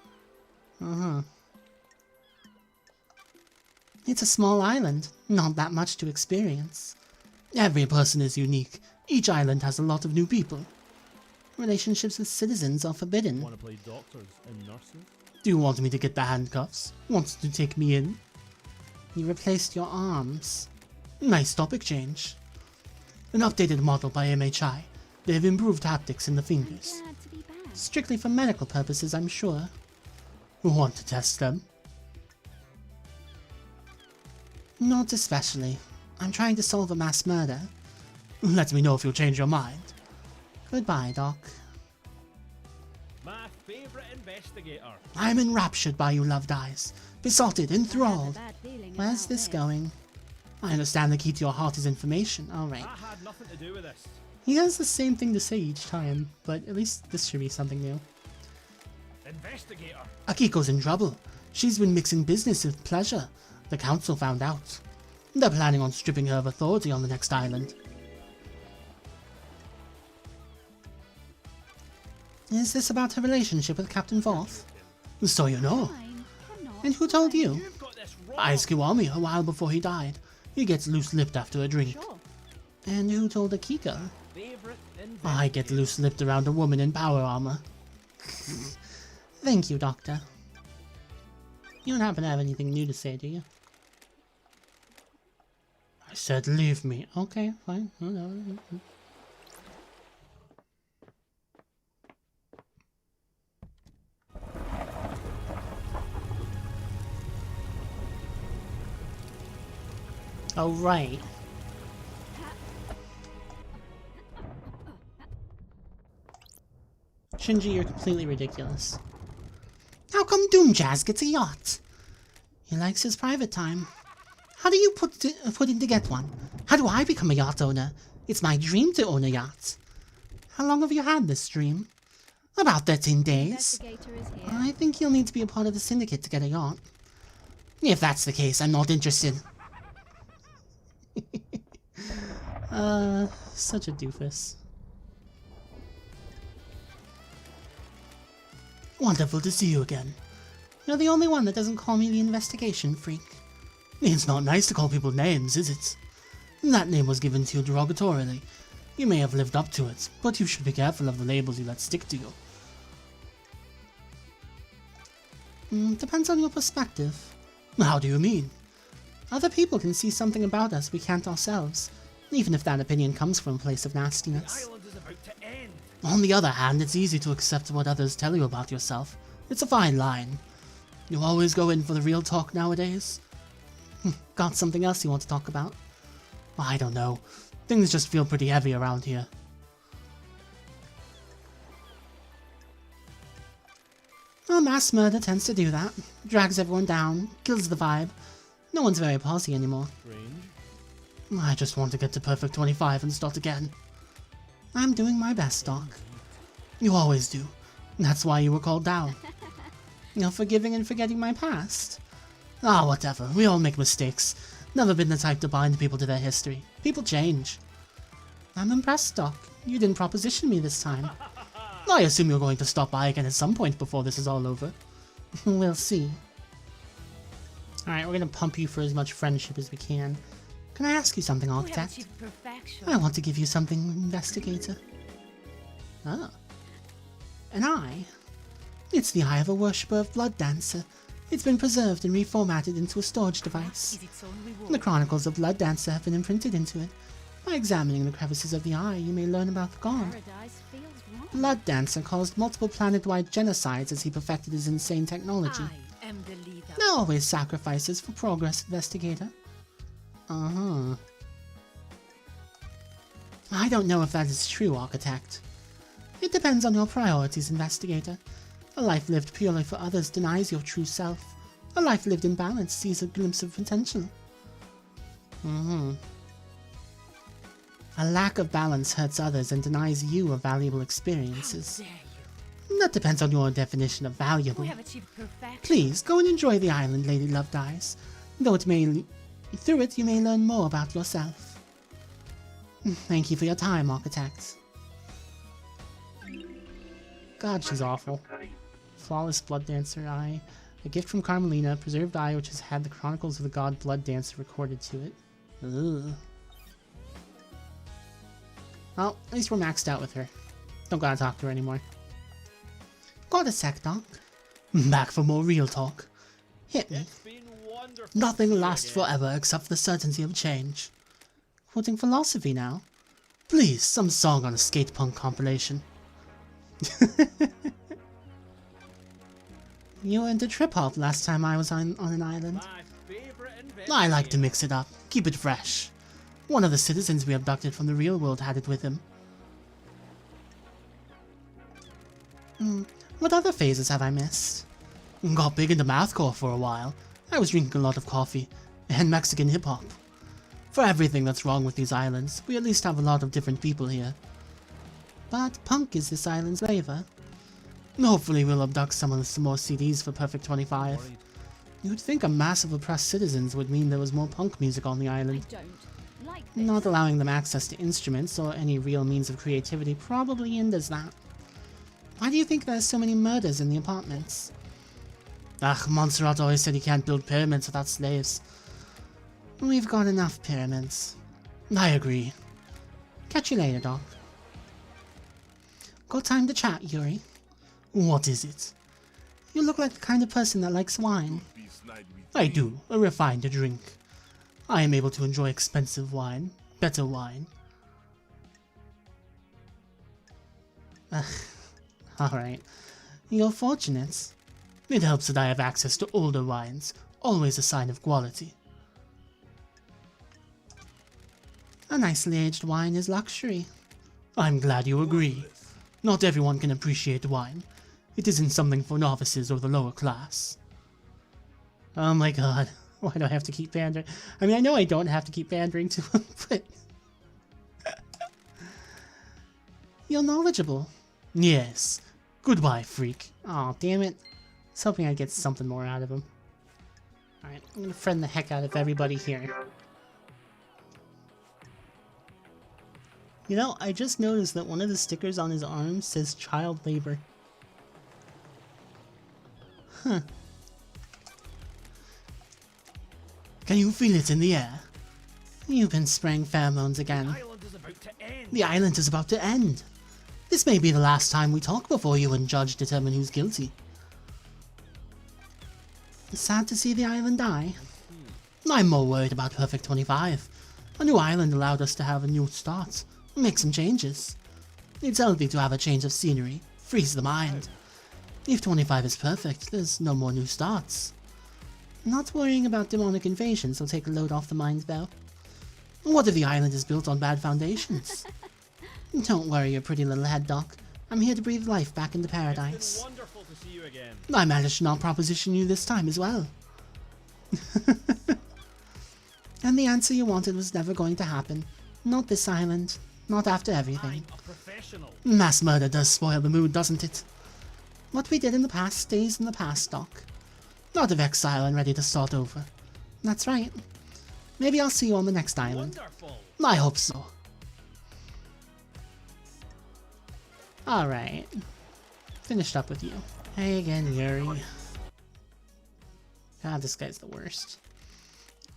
It's a small island. Not that much to experience. Every person is unique. Each island has a lot of new people. Relationships with citizens are forbidden. Want to play doctors and nurses? Do you want me to get the handcuffs? Want to take me in? You replaced your arms. Nice topic change. An updated model by MHI. They've improved haptics in the fingers. Glad to be back. Strictly for medical purposes, I'm sure. Want to test them? Not especially. I'm trying to solve a mass murder. Let me know if you'll change your mind. Goodbye, Doc. My favourite investigator. I'm enraptured by you, loved eyes. Besotted, I have a enthralled. bad feeling Where's about this going? I understand the key to your heart is information. Alright. I had nothing to do with this. He has the same thing to say each time, but at least this should be something new. Investigator. Akiko's in trouble. She's been mixing business with pleasure. The council found out. They're planning on stripping her of authority on the next island. Is this about her relationship with Captain Voth? So you know. Fine, cannot. And who told you? You've got this wrong. Ice Kiwami a while before he died. He gets loose-lipped after a drink. Sure. And who told Akiko? Favourite I get loose-lipped around a woman in power armor. Thank you, Doctor. You don't happen to have anything new to say, do you? I said leave me. Okay, fine. Oh, right. Shinji, you're completely ridiculous. How come Doomjazz gets a yacht? He likes his private time. How do you put in to get one? How do I become a yacht owner? It's my dream to own a yacht. How long have you had this dream? About 13 days. Investigator is here. I think you'll need to be a part of the syndicate to get a yacht. If that's the case, I'm not interested. Such a doofus. Wonderful to see you again. You're the only one that doesn't call me the investigation freak. It's not nice to call people names, is it? That name was given to you derogatorily. You may have lived up to it, but you should be careful of the labels you let stick to you. Depends on your perspective. How do you mean? Other people can see something about us we can't ourselves, even if that opinion comes from a place of The nastiness. island is about to end. On the other hand, it's easy to accept what others tell you about yourself. It's a fine line. You always go in for the real talk nowadays? Got something else you want to talk about? I don't know. Things just feel pretty heavy around here. Well, mass murder tends to do that. Drags everyone down, kills the vibe. No one's very posse anymore. I just want to get to perfect 25 and start again. I'm doing my best, Doc. You always do. That's why you were called down. You're forgiving and forgetting my past. Ah, whatever. We all make mistakes. Never been the type to bind people to their history. People change. I'm impressed, Doc. You didn't proposition me this time. I assume you're going to stop by again at some point before this is all over. We'll see. Alright, we're gonna pump you for as much friendship as we can. Can I ask you something, We have Architect? achieved perfection. I want to give you something, Investigator. Ah. An eye? It's the eye of a worshipper of Blood Dancer. It's been preserved and reformatted into a storage device. Is its own The reward. chronicles of Blood Dancer have been imprinted into it. By examining the crevices of the eye, you may learn about the god. Paradise feels wrong. Blood Dancer caused multiple planet-wide genocides as he perfected his insane technology. I am the leader. There are always sacrifices for progress, Investigator. Uh-huh. I don't know if that is true, Architect. It depends on your priorities, Investigator. A life lived purely for others denies your true self. A life lived in balance sees a glimpse of potential. A lack of balance hurts others and denies you of valuable experiences. Dare you. That depends on your definition of valuable. We have achieved perfection. Please, go and enjoy the island Lady Love dies. Through it you may learn more about yourself. Thank you for your time, Architect. God, she's awful. Flawless Blood Dancer Eye. A gift from Carmelina, preserved eye which has had the chronicles of the god Blood Dancer recorded to it. Ugh. Well, at least we're maxed out with her. Don't gotta talk to her anymore. Got a sec, Doc. Back for more real talk. Hit me. Nothing lasts forever except the certainty of change. Quoting philosophy now. Please, some song on a skate punk compilation. You were into trip hop last time I was on an island. I like to mix it up, keep it fresh. One of the citizens we abducted from the real world had it with him. What other phases have I missed? Got big into mathcore for a while. I was drinking a lot of coffee, and Mexican hip-hop. For everything that's wrong with these islands, we at least have a lot of different people here. But punk is this island's flavor. Hopefully we'll abduct some more CDs for Perfect 25. You'd think a mass of oppressed citizens would mean there was more punk music on the I island. don't like this. Not allowing them access to instruments or any real means of creativity probably hinders that. Why do you think there's so many murders in the apartments? Ugh, Montserrat always said he can't build pyramids without slaves. We've got enough pyramids. I agree. Catch you later, Doc. Got time to chat, Yuri? What is it? You look like the kind of person that likes wine. I do, a refined drink. I am able to enjoy expensive wine, better wine. Alright. You're fortunate. It helps that I have access to older wines, always a sign of quality. A nicely aged wine is luxury. I'm glad you agree. Not everyone can appreciate wine. It isn't something for novices or the lower class. Oh my god, why do I have to keep pandering? I mean, I know I don't have to keep pandering to him, but... You're knowledgeable. Yes. Goodbye, freak. Aw, damn it. I was hoping I'd get something more out of him. Alright, I'm gonna friend the heck out of everybody here. You know, I just noticed that one of the stickers on his arm says child labor. Huh. Can you feel it in the air? You've been spraying pheromones again. Island is about to end. The island is about to end. This may be the last time we talk before you and Judge determine who's guilty. Sad to see the island die. I'm more worried about Perfect 25. A new island allowed us to have a new start, make some changes. It's healthy to have a change of scenery, frees the mind. If 25 is perfect, there's no more new starts. Not worrying about demonic invasions will take a load off the mind though. What if the island is built on bad foundations? Don't worry your pretty little head, Doc. I'm here to breathe life back into It's been paradise. wonderful to see you again. I managed to not proposition you this time as well. And the answer you wanted was never going to happen. Not this island. Not after everything. I'm a professional. Mass murder does spoil the mood, doesn't it? What we did in the past stays in the past, Doc. Out of exile and ready to start over. That's right. Maybe I'll see you on the next island. Wonderful. I hope so. Alright. Finished up with you. Hey again, Yuri. God, this guy's the worst.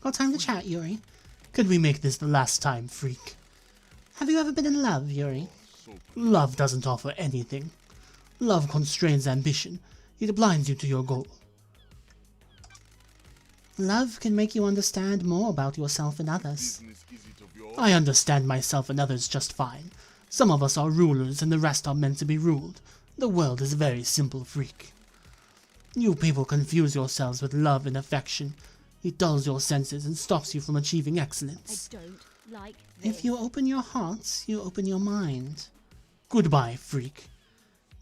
Got time to chat, Yuri? Could we make this the last time, freak? Have you ever been in love, Yuri? Love doesn't offer anything. Love constrains ambition. It blinds you to your goal. Love can make you understand more about yourself and others. I understand myself and others just fine. Some of us are rulers and the rest are meant to be ruled. The world is very simple, freak. You people confuse yourselves with love and affection. It dulls your senses and stops you from achieving I excellence. don't like this. If you open your hearts, you open your mind. Goodbye, freak.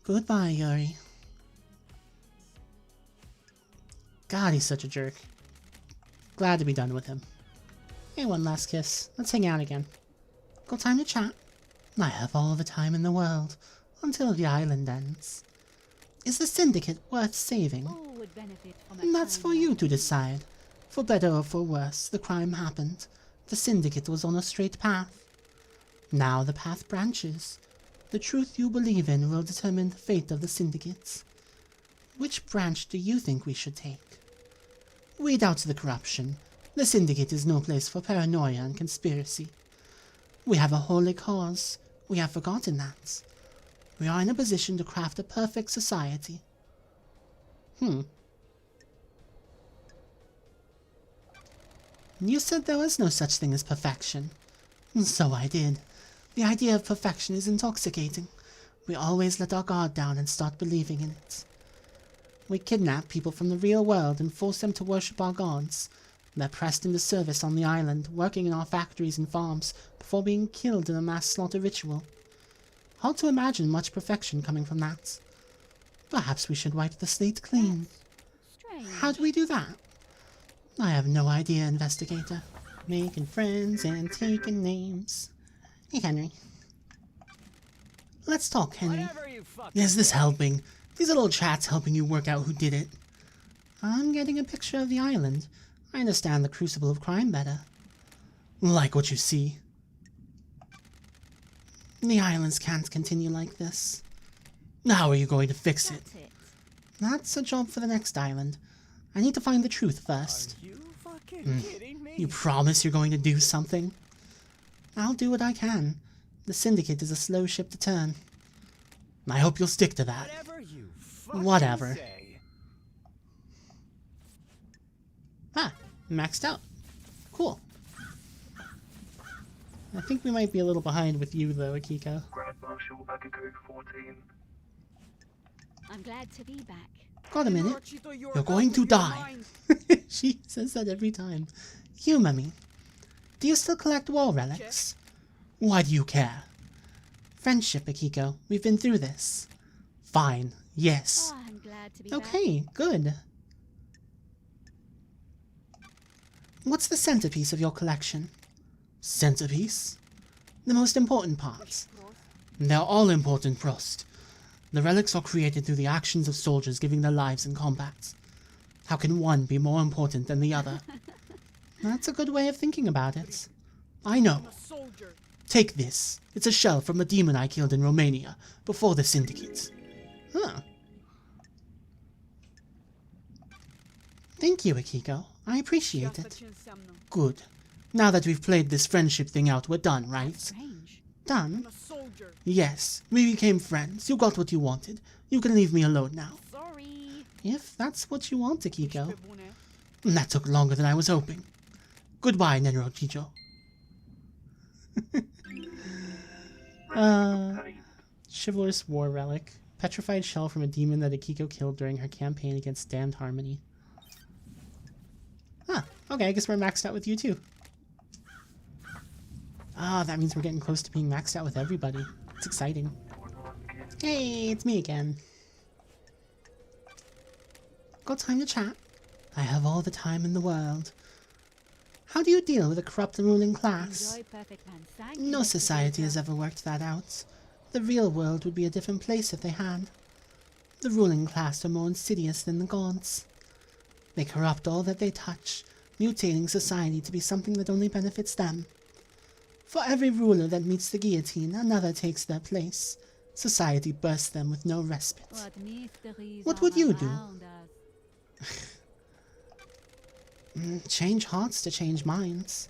Goodbye, Yuri. God, he's such a jerk. Glad to be done with him. Hey, one last kiss. Let's hang out again. Got time to chat? I have all the time in the world, until the island ends. Is the Syndicate worth saving? All would benefit from a That's for time you like to this. decide. For better or for worse, the crime happened. The Syndicate was on a straight path. Now the path branches. The truth you believe in will determine the fate of the Syndicates. Which branch do you think we should take? Weed out the corruption. The Syndicate is no place for paranoia and conspiracy. We have a holy cause. We have forgotten that. We are in a position to craft a perfect society. You said there was no such thing as perfection. So I did. The idea of perfection is intoxicating. We always let our guard down and start believing in it. We kidnap people from the real world and force them to worship our gods. They're pressed into service on the island, working in our factories and farms, before being killed in a mass slaughter ritual. Hard to imagine much perfection coming from that. Perhaps we should wipe the slate clean. Strange. How do we do that? I have no idea, investigator. Making friends and taking names. Hey, Henry. Let's talk, Henry. Whatever you fucking Is this helping? These little chats helping you work out who did it? I'm getting a picture of the island. I understand the crucible of crime better. Like what you see. The islands can't continue like this. How are you going to fix it? That's it. That's a job for the next island. I need to find the truth first. Are you fucking kidding me? You promise you're going to do something? I'll do what I can. The Syndicate is a slow ship to turn. I hope you'll stick to that. Whatever you fucking Whatever. say. Ah, maxed out. Cool. I think we might be a little behind with you though, Akiko. Grand Marshal Akiko 14. I'm glad to be back. Got a minute. Marchito, You're going out to of your die. mind. She says that every time. Humor me. Do you still collect war relics? Why do you care? Friendship, Akiko. We've been through this. Fine. Yes. Oh, I'm glad to be back. Okay, good. What's the centerpiece of your collection? Centerpiece? The most important parts. They're all important, Prost. The relics are created through the actions of soldiers giving their lives in combat. How can one be more important than the other? That's a good way of thinking about it. I know. I'm a soldier. Take this. It's a shell from a demon I killed in Romania, before the Syndicate. Huh. Thank you, Akiko. I appreciate it. Good. Now that we've played this friendship thing out, we're done, right? Strange. Done? I'm a soldier. Yes, we became friends. You got what you wanted. You can leave me alone now. Sorry. If that's what you want, Akiko. Bebone. That took longer than I was hoping. Goodbye, Nenro Chicho. Chivalrous War Relic. Petrified shell from a demon that Akiko killed during her campaign against Damned Harmony. Huh. Okay, I guess we're maxed out with you too. Ah, that means we're getting close to being maxed out with everybody. It's exciting. Hey, it's me again. Got time to chat? I have all the time in the world. How do you deal with a corrupt ruling class? Enjoy, perfect man. Thank you, No society has investigator. ever worked that out. The real world would be a different place if they had. The ruling class are more insidious than the gods. They corrupt all that they touch, mutating society to be something that only benefits them. For every ruler that meets the guillotine, another takes their place. Society bursts them with no respite. What mysteries What are would you do? around us? Change hearts to change minds.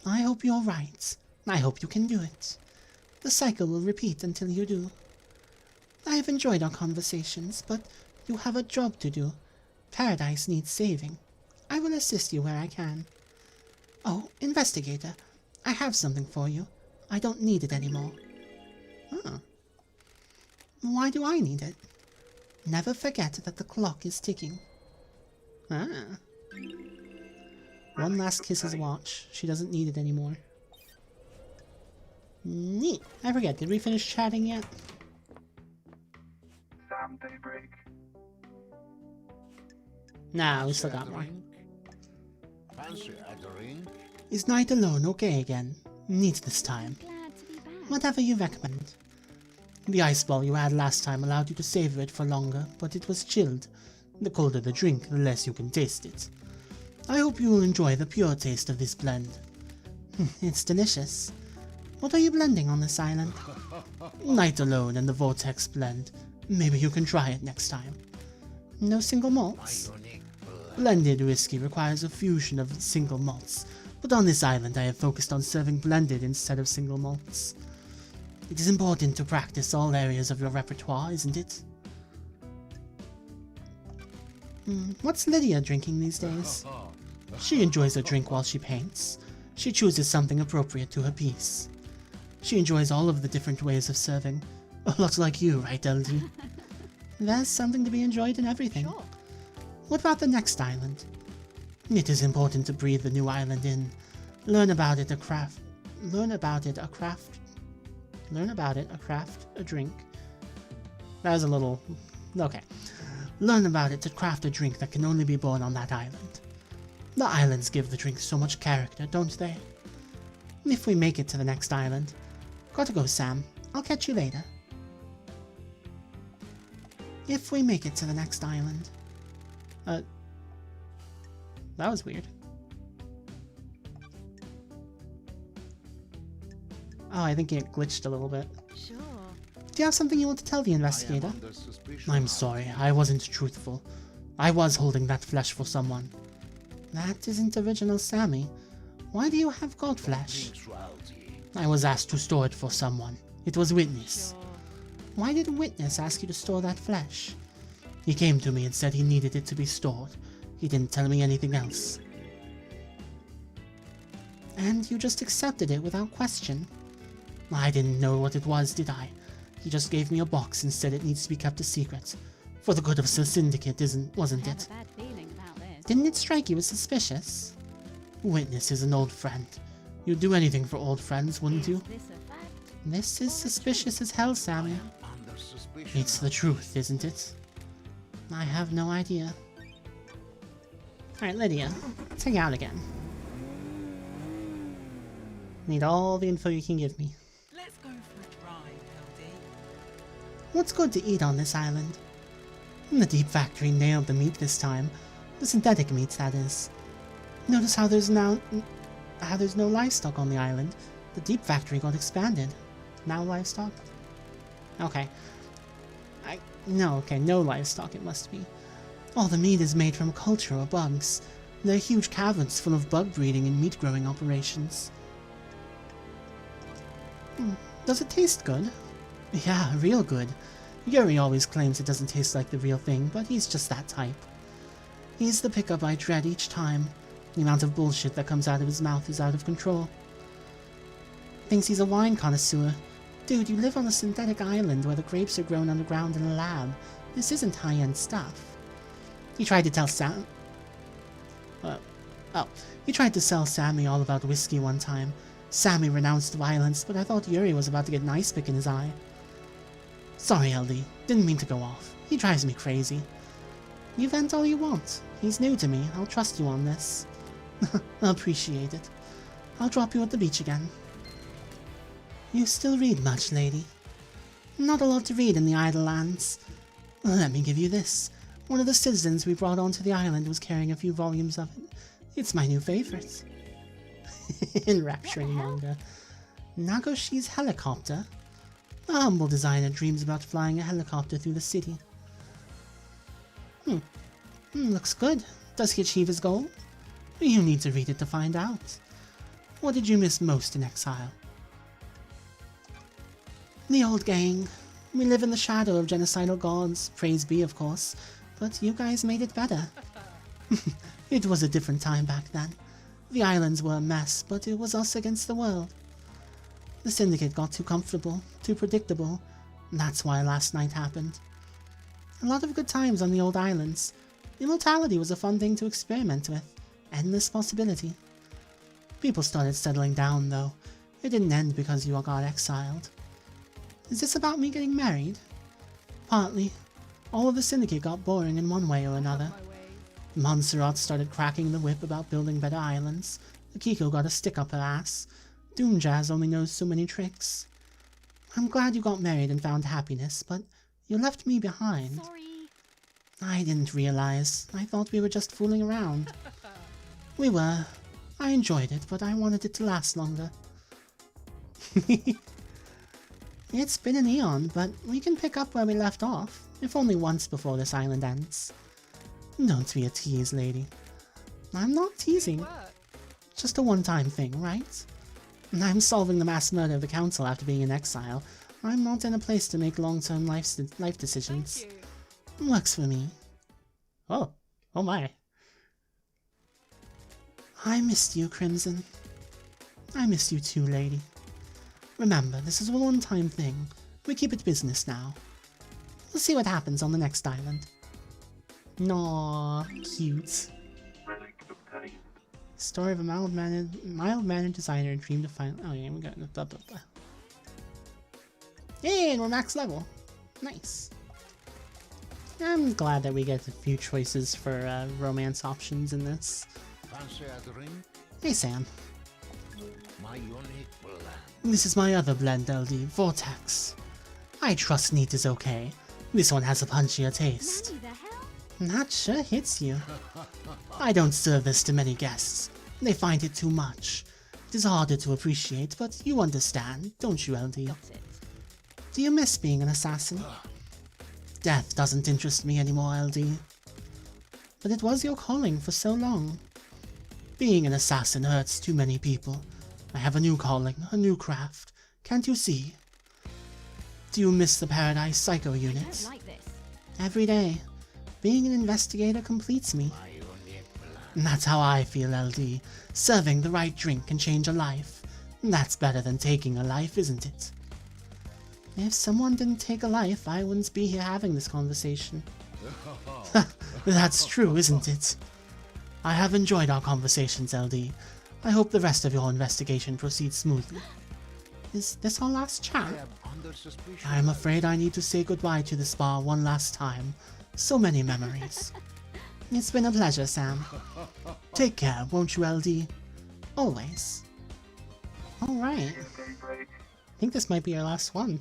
I hope you're right. I hope you can do it. The cycle will repeat until you do. I have enjoyed our conversations, but you have a job to do. Paradise needs saving. I will assist you where I can. Oh, investigator, I have something for you. I don't need it anymore. Huh. Why do I need it? Never forget that the clock is ticking. Ah. One last kiss's watch. She doesn't need it anymore. Neat. I forget, did we finish chatting yet? Sam Daybreak. Nah, we still got more. Fancy a drink? Is night alone okay again? Neat this time. Glad to be back. Whatever you recommend. The ice ball you had last time allowed you to savor it for longer, but it was chilled. The colder the drink, the less you can taste it. I hope you will enjoy the pure taste of this blend. It's delicious. What are you blending on this island? Night alone and the Vortex blend. Maybe you can try it next time. No single malts? Unique Blended whiskey requires a fusion of single malts, but on this island I have focused on serving blended instead of single malts. It is important to practice all areas of your repertoire, isn't it? What's Lydia drinking these days? She enjoys a drink while she paints. She chooses something appropriate to her piece. She enjoys all of the different ways of serving. A lot like you, right, LD? There's something to be enjoyed in everything. Sure. What about the next island? It is important to breathe the new island in. Learn about it, a craft, a drink. That was a little... okay. Learn about it to craft a drink that can only be born on that island. The islands give the drink so much character, don't they? If we make it to the next island... Gotta go, Sam. I'll catch you later. If we make it to the next island... That was weird. Oh, I think it glitched a little bit. Sure. Do you have something you want to tell the investigator? under suspicion. I'm sorry, I wasn't truthful. I was holding that flesh for someone. That isn't original Sammy. Why do you have gold flesh? Punctuality. I was asked to store it for someone. It was Witness. Sure. Why did Witness ask you to store that flesh? He came to me and said he needed it to be stored. He didn't tell me anything else. And you just accepted it without question? I didn't know what it was, did I? He just gave me a box and said it needs to be kept a secret. For the good of the syndicate, wasn't I it? have a bad feeling about this. Didn't it strike you as suspicious? Witness is an old friend. You'd do anything for old friends, wouldn't you? Is this a fact? This is suspicious as hell, Sammy. Under suspicion. It's the truth, isn't it? I have no idea. Alright, Lydia, let's hang out again. Need all the info you can give me. Let's go for a drive, LD. What's good to eat on this island? The Deep Factory nailed the meat this time. The synthetic meat, that is. Notice how there's no livestock on the island. The Deep Factory got expanded. Now livestock? Okay. No livestock it must be. All the meat is made from culture or bugs. There are huge caverns full of bug breeding and meat growing operations. Does it taste good? Yeah, real good. Yuri always claims it doesn't taste like the real thing, but he's just that type. He's the pickup I dread each time. The amount of bullshit that comes out of his mouth is out of control. Thinks he's a wine connoisseur. Dude, you live on a synthetic island where the grapes are grown underground in a lab. This isn't high-end stuff. He tried to tell He tried to sell Sammy all about whiskey one time, Sammy renounced violence, but I thought Yuri was about to get an ice pick in his eye. Sorry, LD. Didn't mean to go off. He drives me crazy. You vent all you want. He's new to me. I'll trust you on this. I appreciate it. I'll drop you at the beach again. You still read much, lady? Not a lot to read in the Idle Lands. Let me give you this. One of the citizens we brought onto the island was carrying a few volumes of it. It's my new favorite. Enrapturing manga. Nagoshi's helicopter? A humble designer dreams about flying a helicopter through the city. Looks good. Does he achieve his goal? You need to read it to find out. What did you miss most in exile? The old gang. We live in the shadow of genocidal gods, praise be of course, but you guys made it better. It was a different time back then. The islands were a mess, but it was us against the world. The Syndicate got too comfortable, too predictable, and that's why last night happened. A lot of good times on the old islands. Immortality was a fun thing to experiment with. Endless possibility. People started settling down, though. It didn't end because you all got exiled. Is this about me getting married? Partly. All of the Syndicate got boring in one way or another. Montserrat started cracking the whip about building better islands. Akiko got a stick up her ass. Doomjazz only knows so many tricks. I'm glad you got married and found happiness, but you left me behind. Sorry. I didn't realize. I thought we were just fooling around. We were. I enjoyed it, but I wanted it to last longer. It's been an eon, but we can pick up where we left off, if only once before this island ends. Don't be a tease, lady. I'm not teasing. Just a one-time thing, right? I'm solving the mass murder of the council after being in exile. I'm not in a place to make long-term life decisions. Works for me. Oh my. I missed you, Crimson. I missed you too, lady. Remember, this is a one-time thing. We keep it business now. We'll see what happens on the next island. Aww, cute. Relic obtained. Story of a mild-mannered designer dreamed to find. Oh yeah, we got blah blah blah. Hey, and we're max level. Nice. I'm glad that we get a few choices for romance options in this. Fancy a drink? Hey Sam, My unique blend. this is my other blend, LD, Vortex. I trust neat is okay. This one has a punchier taste. Nanny, the hell? That sure hits you. I don't serve this to many guests. They find it too much. It is harder to appreciate, but you understand, don't you, LD? Got it. Do you miss being an assassin? Death doesn't interest me anymore, LD. But it was your calling for so long. Being an assassin hurts too many people. I have a new calling, a new craft. Can't you see? Do you miss the Paradise Psycho I units? don't like this. Every day. Being an investigator completes me. My unique blend. And that's how I feel, LD. Serving the right drink can change a life. That's better than taking a life, isn't it? If someone didn't take a life, I wouldn't be here having this conversation. That's true, isn't it? I have enjoyed our conversations, LD. I hope the rest of your investigation proceeds smoothly. Is this our last I chat? am under suspicion. I'm afraid I need to say goodbye to this bar one last time. So many memories. It's been a pleasure, Sam. Take care, won't you, LD? Always. Alright. Okay, great. I think this might be our last one.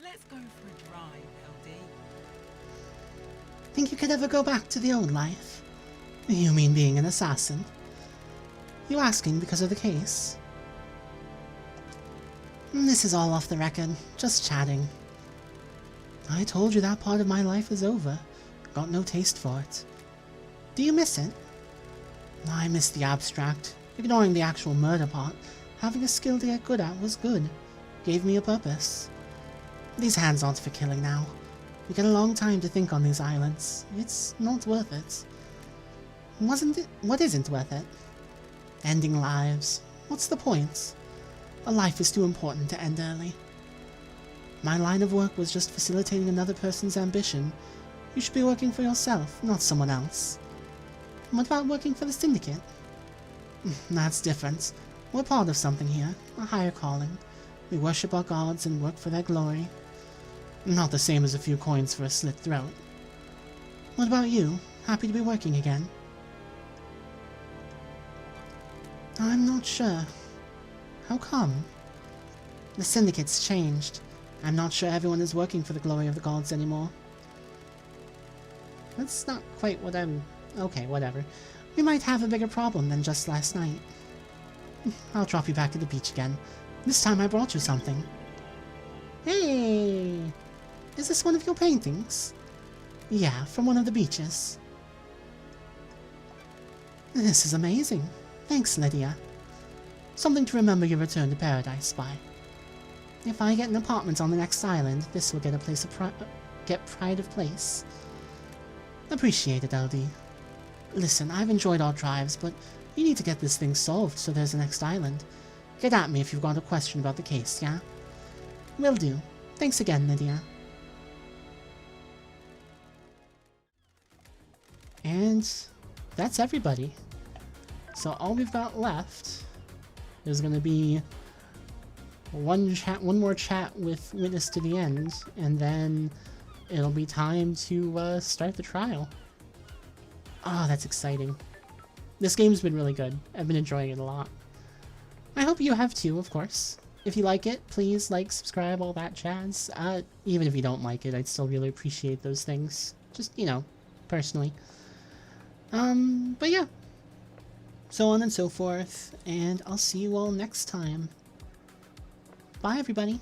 Let's go for a drive, LD. Think you could ever go back to the old life? You mean being an assassin? You asking because of the case? This is all off the record, just chatting. I told you that part of my life is over. Got no taste for it. Do you miss it? I miss the abstract. Ignoring the actual murder part, having a skill to get good at was good. Gave me a purpose. These hands aren't for killing now. We get a long time to think on these islands. It's not worth it. What isn't worth it? Ending lives. What's the point? A life is too important to end early. My line of work was just facilitating another person's ambition. You should be working for yourself, not someone else. What about working for the Syndicate? That's different. We're part of something here, a higher calling. We worship our gods and work for their glory. Not the same as a few coins for a slit throat. What about you? Happy to be working again? I'm not sure. How come? The Syndicate's changed. I'm not sure everyone is working for the glory of the gods anymore. That's not quite what I'm... Okay, whatever. We might have a bigger problem than just last night. I'll drop you back at the beach again. This time I brought you something. Hey! Is this one of your paintings? Yeah, from one of the beaches. This is amazing. Thanks, Lydia. Something to remember your return to paradise by. If I get an apartment on the next island, this will get a place of pride of place. Appreciate it, LD. Listen, I've enjoyed our drives, but you need to get this thing solved so there's a next island. Get at me if you've got a question about the case, yeah? Will do. Thanks again, Lydia. And that's everybody. So all we've got left is going to be one more chat with Witness to the End, and then it'll be time to start the trial. Oh, that's exciting. This game's been really good. I've been enjoying it a lot. I hope you have too, of course. If you like it, please like, subscribe, all that jazz. Even if you don't like it, I'd still really appreciate those things. Just, you know, personally. But yeah. So on and so forth, and I'll see you all next time. Bye, everybody.